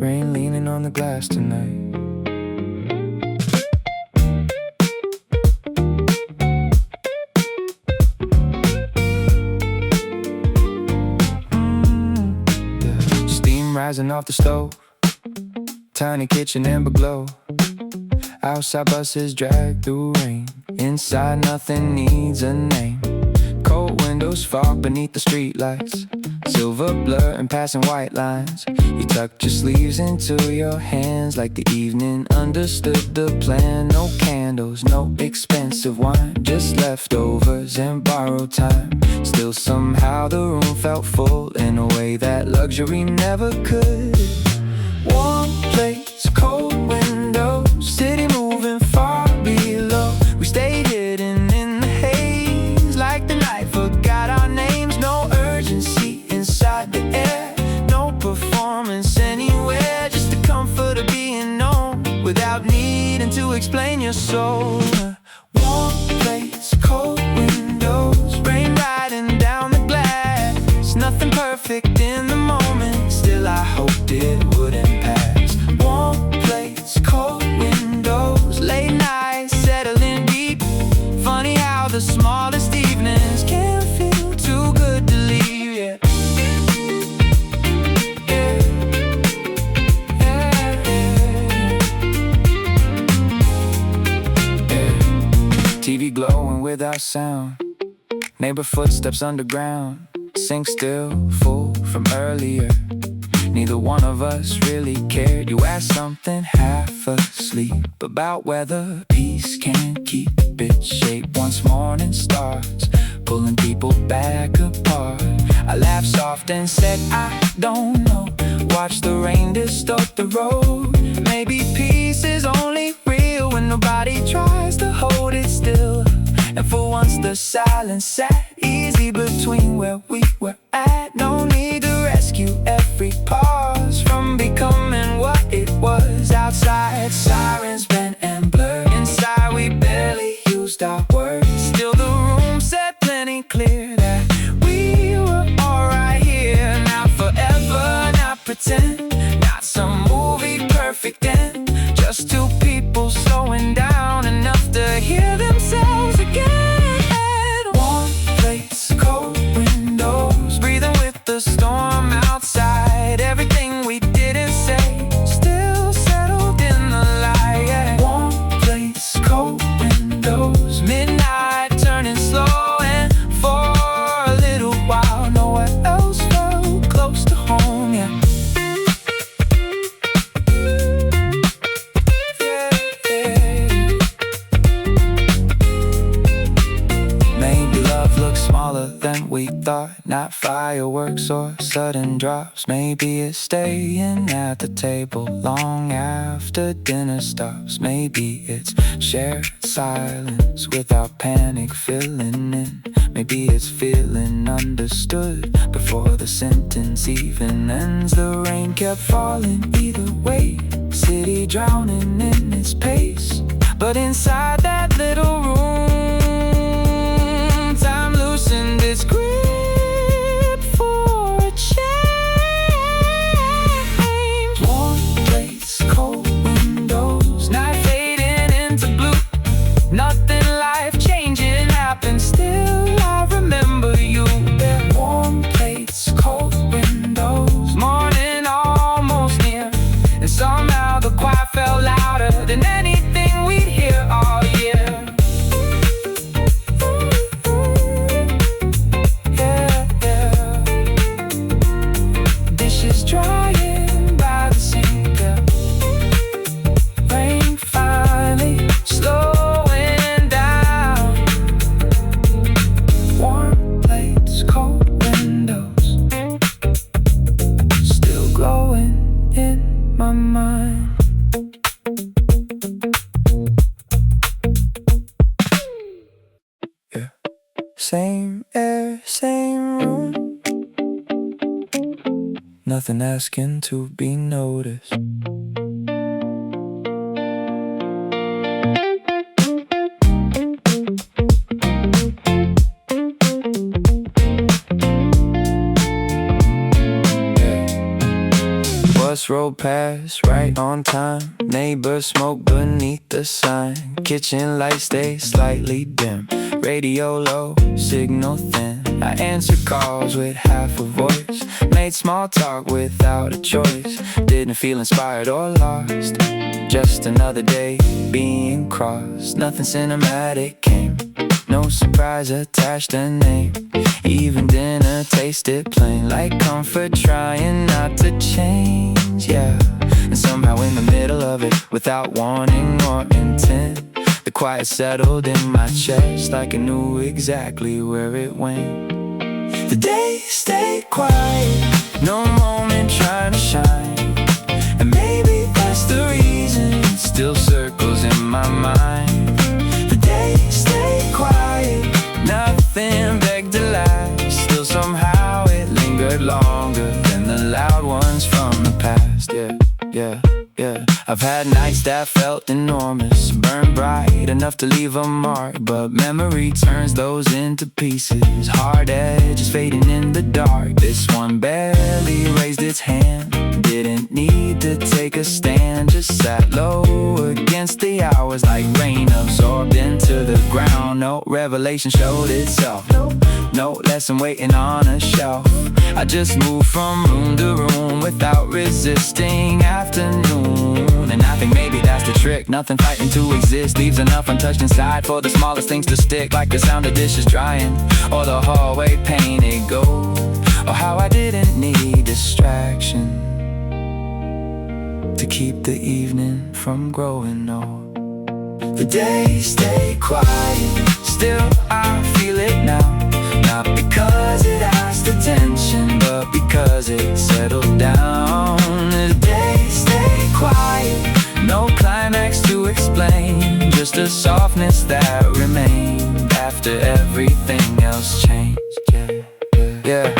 Rain leaning on the glass tonight. Steam rising off the stove. Tiny kitchen amber glow. Outside buses drag through rain. Inside nothing needs a name. Cold windows fog beneath the streetlights, silver blur and passing white lines. You tucked your sleeves into your hands like the evening understood the plan. No candles, no expensive wine, just leftovers and borrowed time. Still somehow the room felt full in a way that luxury never could. Warm plates, cold windows, city moving far below. We stayed hidden in the haze like the night forgot our names. No urgency inside the air, no performance anywhere, just the comfort of being known without needing to explain your soul. Warm plates, cold windows, rain riding down the glass. Nothing perfect in the moment, still I hoped it wouldn't pass. Warm plates, cold windows, late nights settling deep. Funny how the smallest evenings can feel too good to leave. Yeah. TV glowing without sound, neighbor footsteps underground, sink still, full from earlier. Neither one of us really cared. You asked something half asleep about whether peace can keep its shape once morning starts, pulling people back apart. I laughed soft and said, I don't know. Watch the rain distort the road. Maybe peace is only real when nobody tries to hold it still. And for once the silence sat easy between where we were at. No need to rescue every pause from becoming what it was. Outside sirens bent and blurred, inside we barely used our words. Still the room said plenty clear that we were alright here. Not forever, not pretend, not some movie perfect end, just two people slowing down enough to hear themselves again. Warm plates, cold windows, breathing with the storm outside. Everything we didn't say still settled in the light. Yeah. Warm plates, cold windows, midnight turning slow, and for a little while nowhere else felt close to home. Yeah. Smaller than we thought, not fireworks or sudden drops. Maybe it's staying at the table long after dinner stops. Maybe it's shared silence without panic filling in. Maybe it's feeling understood before the sentence even ends. The rain kept falling either way, city drowning in its pace. But inside that little room, time loosened its grip for a change. Warm plates, cold windows, night fading into blue. Nothing life-changing happened, still I remember you. Yeah. Warm plates, cold windows, morning almost near, and somehow the quiet felt louder than anything we'd hear all year. Drying by the sink, rain finally slowing down. Warm plates, cold windows, still glowing in my mind. Yeah. Same air, same room, nothing asking to be noticed. Bus rolled past right on time. Neighbors smoke beneath the sign. Kitchen lights stay slightly dim. Radio low, signal thin. I answered calls with half a voice. Made small talk without a choice. Didn't feel inspired or lost. Just another day being crossed. Nothing cinematic came, no surprise attached a name. Even dinner tasted plain, like comfort trying not to change, yeah. And somehow in the middle of it, without warning or intent, the quiet settled in my chest like I knew exactly where it went. The day stayed quiet, no moment trying to shine. And maybe that's the reason it still circles in my mind. The day stayed quiet, nothing begged to last. Still somehow it lingered longer than the loud ones from the past. Yeah. I've had nights that felt enormous, burned bright enough to leave a mark, but memory turns those into pieces, hard edges fading in the dark. This one barely raised its hand, didn't need to take a stand, just sat low against the hours like rain absorbed into the ground. No revelation showed itself, no lesson waiting on a shelf. I just moved from room to room without resisting afternoon. And I think maybe that's the trick, nothing fighting to exist, leaves enough untouched inside for the smallest things to stick, like the sound of dishes drying, or the hallway painted gold, or how I didn't need distraction to keep the evening from growing old. The day stayed quiet, still I feel it now. Not because it asked attention, but because it settled down. The day stayed quiet, no climax to explain, just a softness that remained after everything else changed. Yeah.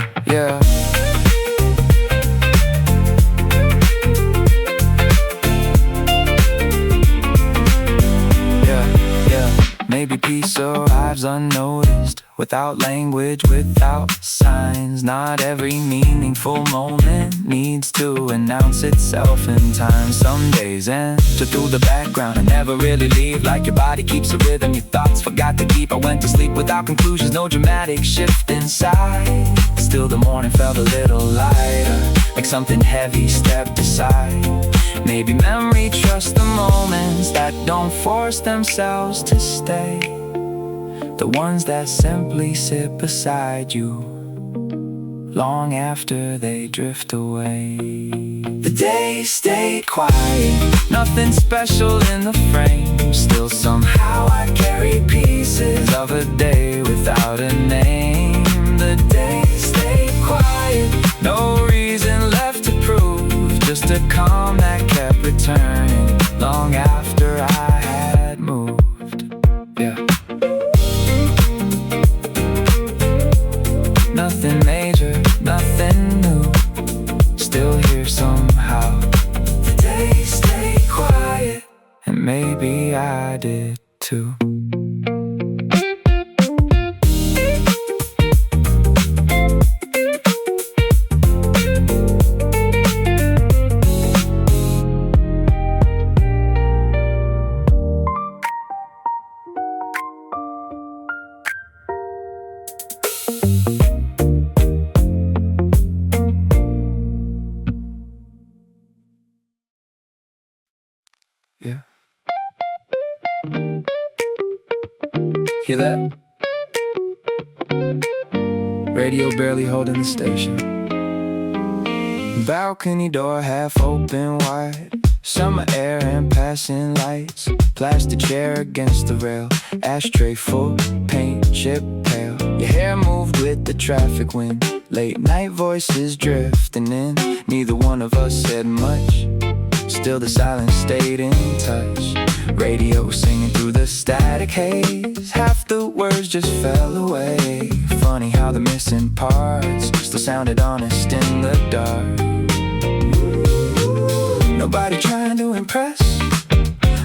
Maybe peace arrives unnoticed, without language, without signs. Not every meaningful moment needs to announce itself in time. Some days enter through the background and never really leave, like your body keeps a rhythm your thoughts forgot to keep. I went to sleep without conclusions, no dramatic shift inside. Still the morning felt a little lighter, like something heavy stepped aside. Maybe memory trusts the moments that don't force themselves to stay, the ones that simply sit beside you long after they drift away. The day stayed quiet, nothing special in the frame. Still somehow I carry pieces of a day without a name. The day stayed quiet, no reason left to prove, just a calm that kept returning long after I had moved. Yeah. Nothing major, nothing new, still here somehow. The day stayed quiet, and maybe I did too. Yeah. Hear that? Radio barely holding the station. Balcony door half open wide, summer air and passing lights. Plastic chair against the rail, ashtray full, paint chip pale. Your hair moved with the traffic wind, late night voices drifting in. Neither one of us said much, still the silence stayed in touch. Radio singing through the static haze, half the words just fell away. Funny how the missing parts still sounded honest in the dark. Nobody trying to impress,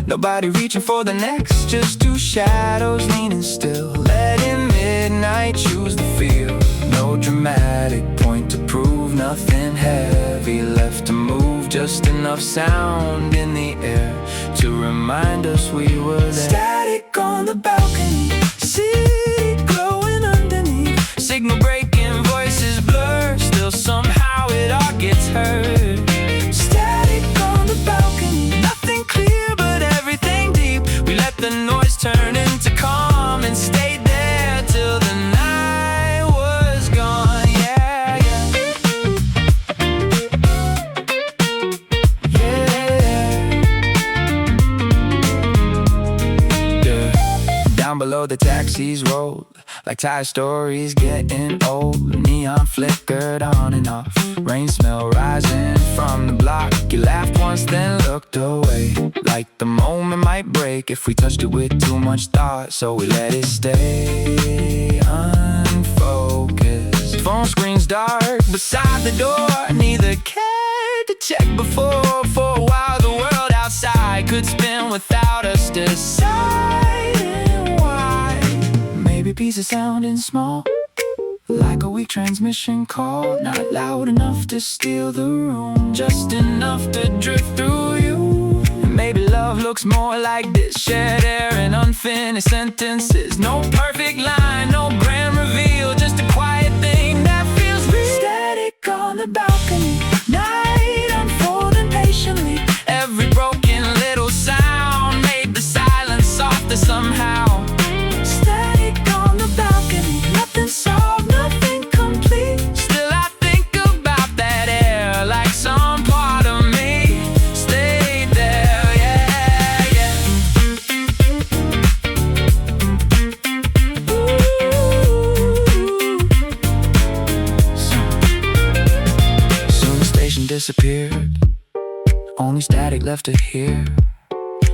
nobody reaching for the next, just two shadows leaning still, letting midnight choose the field. No dramatic point to prove, nothing heavy left to move, just enough sound in the air to remind us we were there. Static on the balcony, city glowing underneath, signal breaking, voices blur, still somehow it all gets heard. Static on the balcony, nothing clear but everything deep. We let the noise turn into calm and stayed there. down below, the taxis rolled like tire stories getting old. Neon flickered on and off, rain smell rising from the block. You laughed once then looked away, like the moment might break if we touched it with too much thought. So we let it stay unfocused. Phone screen's dark beside the door, neither cared to check before. For a while the world outside could spin without us deciding why. Maybe pieces sounding small, like a weak transmission call, not loud enough to steal the room, just enough to drift through you. And maybe love looks more like this, shared air and unfinished sentences. No perfect line, no grand reveal, just a quiet thing that feels real. Static on the balcony, night unfolding patiently. Every broken little sound made the silence softer somehow. Static on the balcony, nothing solved, nothing complete. Still I think about that air, like some part of me stayed there, yeah, yeah. Soon the station disappeared, only static left to hear.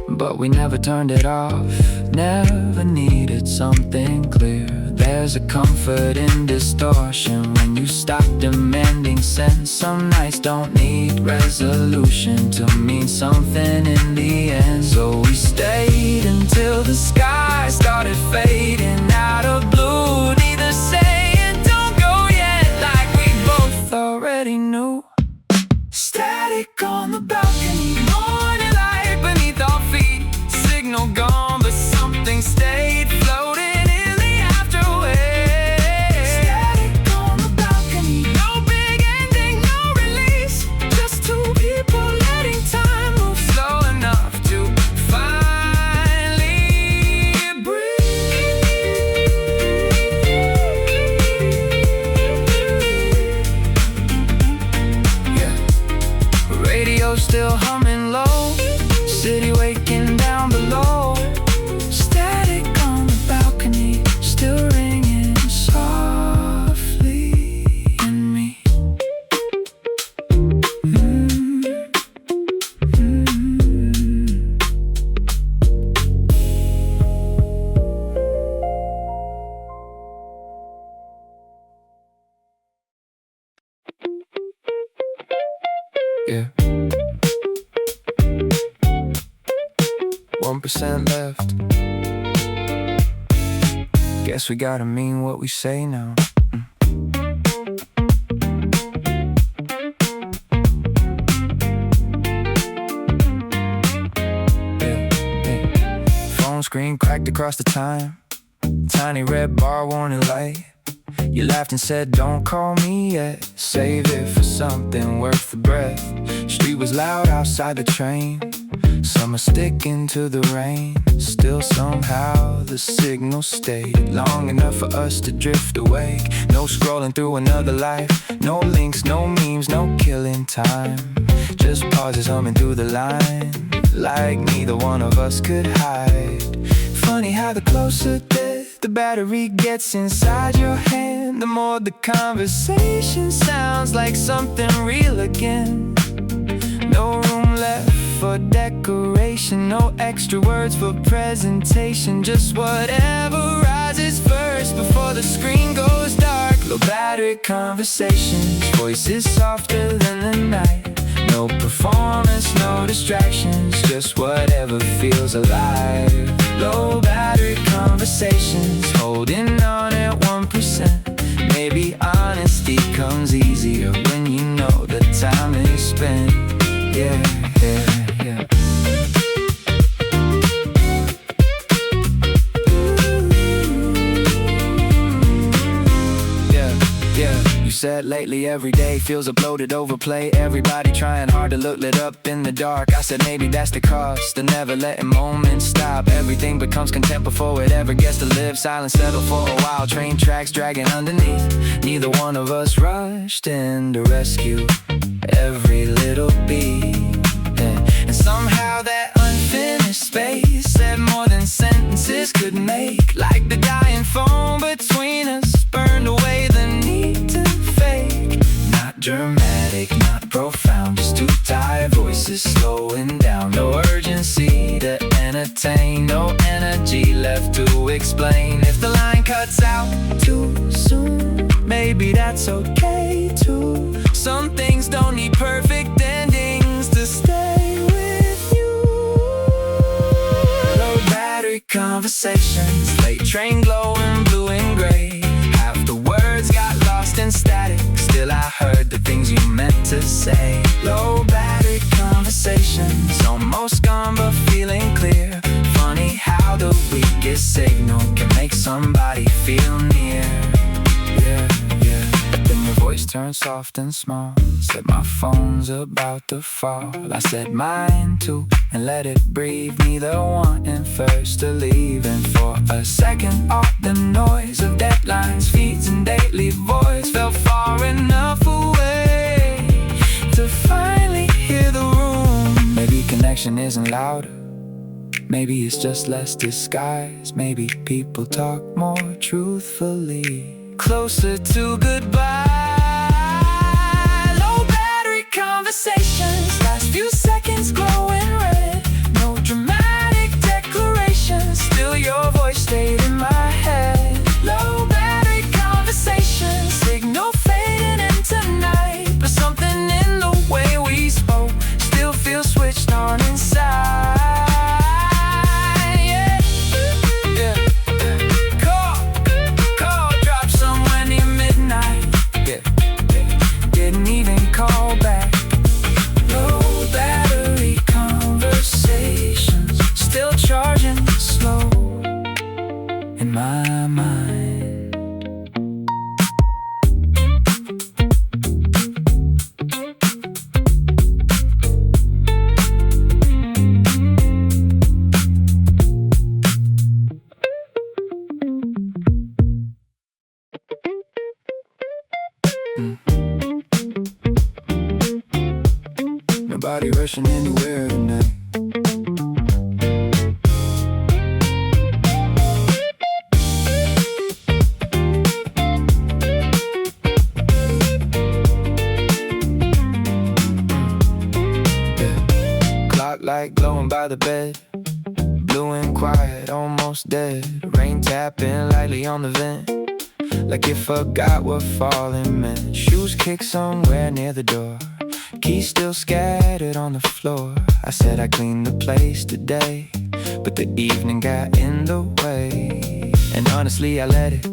But we never turned it off, never needed something clear. There's a comfort in distortion when you stop demanding sense. Some nights don't need resolution to mean something in the end. So we stayed until the sky started fading out of blue. Neither saying don't go yet, like we both already knew. Static on the balcony, morning light beneath our feet. Signal gone, but something stayed floating in the afterwave. Static on the balcony, no big ending, no release. Just two people letting time move slow enough to finally breathe. Yeah. Radio still humming low, city waking down below. Static on the balcony, still ringing softly in me. Yeah. 1% left. Guess we gotta mean what we say now. Yeah, yeah. Phone screen cracked across the time, tiny red bar warning light. You laughed and said don't call me yet, save it for something worth the breath. Street was loud outside the train, summer sticking to the rain. Still somehow the signal stayed long enough for us to drift awake. No scrolling through another life, no links, no memes, no killing time. Just pauses humming through the line, like neither one of us could hide. Funny how the closer that the battery gets inside your hand, the more the conversation sounds like something real again. No room left for decoration, no extra words for presentation. Just whatever rises first before the screen goes dark. Low battery conversations, voices softer than the night. No performance, no distractions, just whatever feels alive. Low battery conversations, holding on at 1%. Maybe honesty comes easier when you know the time is spent. Yeah, yeah, yeah. You said lately every day feels uploaded overplay. Everybody trying hard to look lit up in the dark. I said maybe that's the cost, the never letting moments stop. Everything becomes contempt before it ever gets to live. Silence settled for a while, train tracks dragging underneath. Neither one of us rushed in to rescue every little beat. And somehow that unfinished space said more than sentences tears could make. Like the dying foam between us burned away the need to fake. Not dramatic, not profound, just two tired voices slowing down. No urgency to entertain, no energy left to explain. If the line cuts out too soon, maybe that's okay too. Some things don't need perfect endings to stay with you. Low battery conversations, late train glowing blue and gray. Half the words got lost in static, still I heard the things you meant to say. Low battery conversations, almost gone but feeling clear. Funny how the weakest signal can make somebody feel near. Yeah, yeah. Then your voice turned soft and small, said my phone's about to fall. I said mine too, and let it breathe. Neither wanting first to leave. And for a second all the noise of deadlines, feeds and daily voice felt far enough away to finally hear the room. Maybe connection isn't louder, maybe it's just less disguised. Maybe people talk more truthfully, closer to goodbye. Low battery conversations, last few seconds glowing red. No dramatic declarations, still your voice stayed in my head. Low battery conversations, signal fading into night, but something in the way we spoke still feels switched on inside. Call back. Low battery conversations, still charging slow in my mind. Nobody rushing anywhere tonight. Yeah. Clock light glowing by the bed, blue and quiet, almost dead. Rain tapping lightly on the vent, like it forgot what falling meant. Shoes kicked somewhere near the door, keys still scattered on the floor. I said I cleaned the place today, but the evening got in the way. And honestly I let it,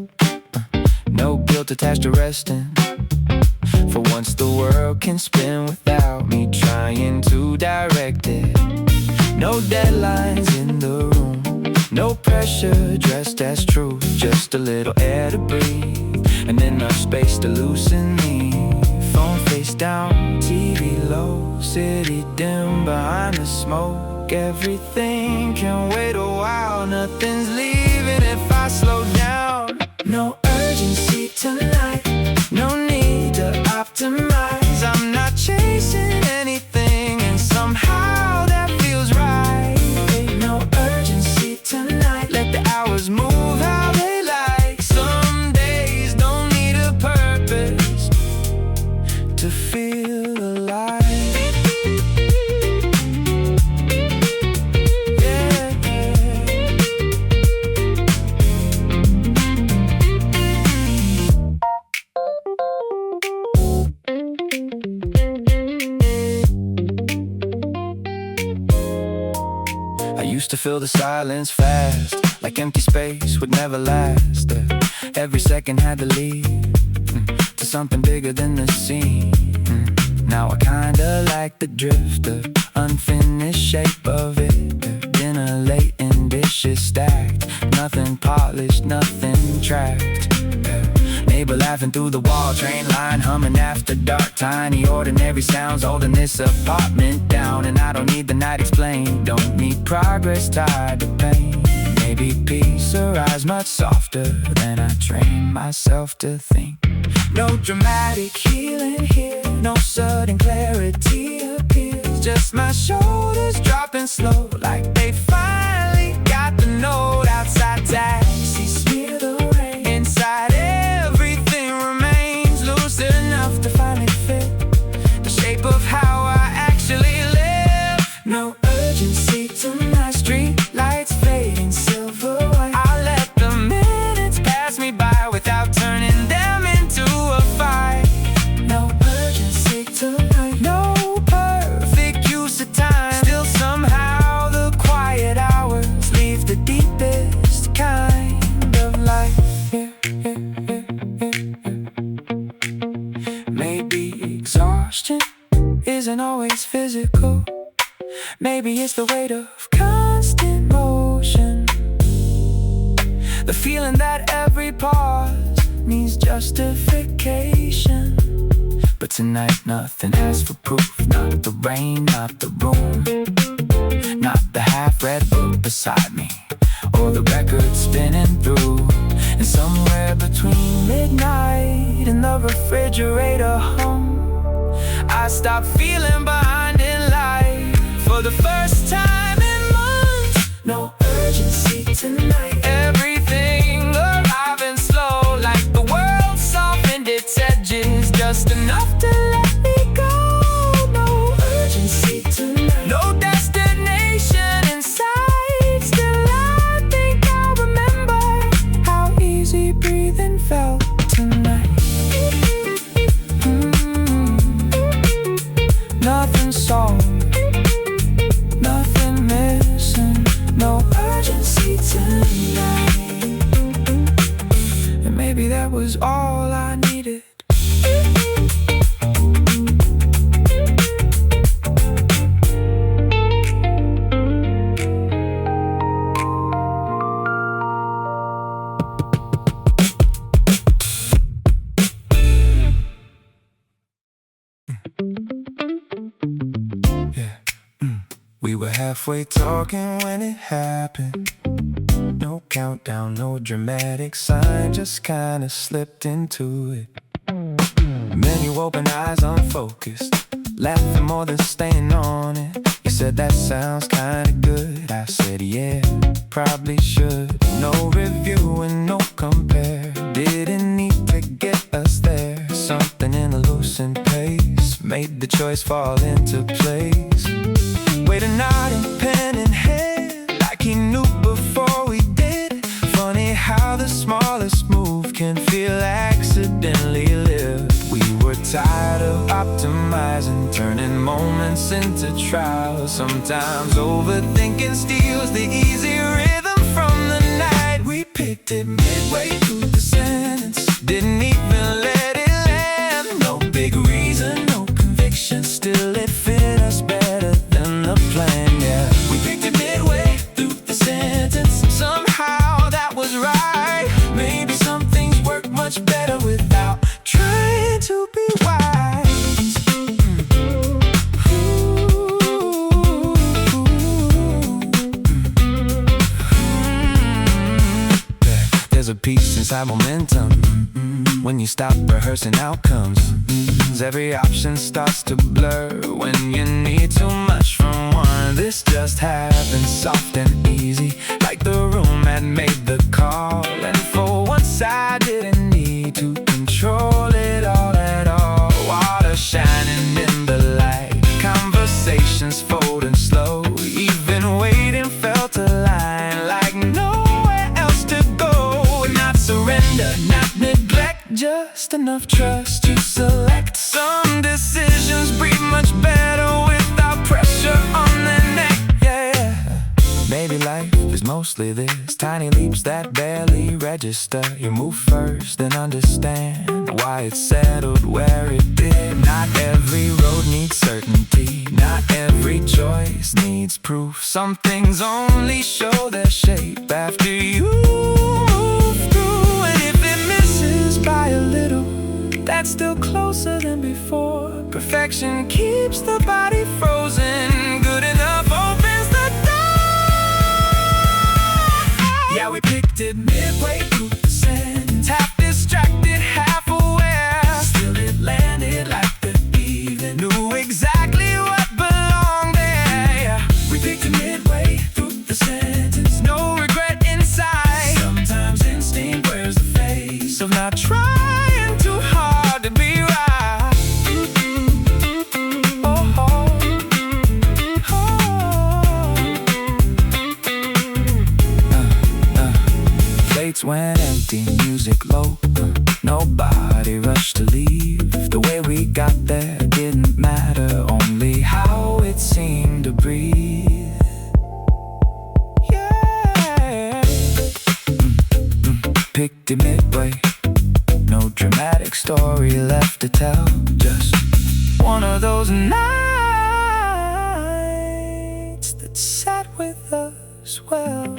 no guilt attached to resting. For once the world can spin without me trying to direct it. No deadlines in the room, no pressure dressed as truth. Just a little air to breathe, and enough space to loosen me. Phone face down, TV low, city dim behind the smoke. Everything can wait a while, nothing's leaving if I slow down. No urgency tonight, no need to optimize. I'm not chasing anything, and somehow that feels right. Ain't no urgency tonight, let the hours move how they like. Some days don't need a purpose to feel alive. Yeah, I used to fill the silence fast, like empty space would never last. Every second had to lead to something bigger than the scene. Now I kinda like the drift, the unfinished shape of it. Dinner late and dishes stacked, nothing polished, nothing tracked. Neighbor laughing through the wall, train line humming after dark. Tiny ordinary sounds holding this apartment down. And I don't need the night explained, don't need progress tied to pain. Maybe peace arrives much softer than I train myself to think. No dramatic healing here, no sudden clarity appears. Just my shoulders dropping slow, like they finally got the note outside. The feeling that every pause needs justification. But tonight nothing asks for proof. Not the rain, not the room, not the half-read book beside me, or the record spinning through. And somewhere between midnight and the refrigerator hum, I stopped feeling behind in life for the first time in months. No urgency tonight. Everything arriving slow, like the world softened its edges just enough to let me go. No urgency tonight. No destination in sight. Still I think I'll remember how easy breathing felt tonight. Nothing solved, nothing missing, no urgency tonight. And maybe that was all I needed. We were halfway talking when it happened. No countdown, no dramatic sign, just kinda slipped into it. Then you opened eyes unfocused, laughing more than staying on it. You said that sounds kinda good. I said yeah, probably should. No review and no compare, didn't need to get us there. Something in the loosened pace made the choice fall into place. Wait a night in pen in hand, like he knew before we did. Funny how the smallest move can feel accidentally lived. We were tired of optimizing, turning moments into trials. Sometimes overthinking steals the easy rhythm from the night. We picked it midway through the sentence, didn't even let it land. No big reason, no conviction, still it fit us better than the plan, yeah. We picked it midway through the sentence, somehow that was right. Maybe some things work much better without trying to be wise. There's a peace inside momentum when you stop rehearsing outcomes. Every option starts to blur when you need too much from one. This just happened soft and easy, like the room had made the call. And for once I didn't need to control it all at all. Water shining in the light, conversations folding slow. Even waiting felt aligned, like nowhere else to go. Not surrender, not neglect, just enough trust to select. Some decisions breathe much better without pressure on their neck, yeah. Maybe life is mostly this, tiny leaps that barely register. You move first and understand why it settled where it did. Not every road needs certainty, not every choice needs proof. Some things only show their shape after you move through. And if it misses by a little, that's still closer than before. Perfection keeps the body frozen, good enough opens the door. Yeah, we picked it midway through the sentence, half distracted, half aware. Still it landed like the evening knew exactly what belonged there. Yeah, we picked it midway through the sentence, no regret inside. Sometimes instinct wears the face of not trying too hard to be right. Plates went empty, music low, nobody rushed to leave. The way we got there didn't matter, only how it seemed to breathe. Yeah. Picked it midway, no dramatic story left to tell. Just one of those nights that sat with us well.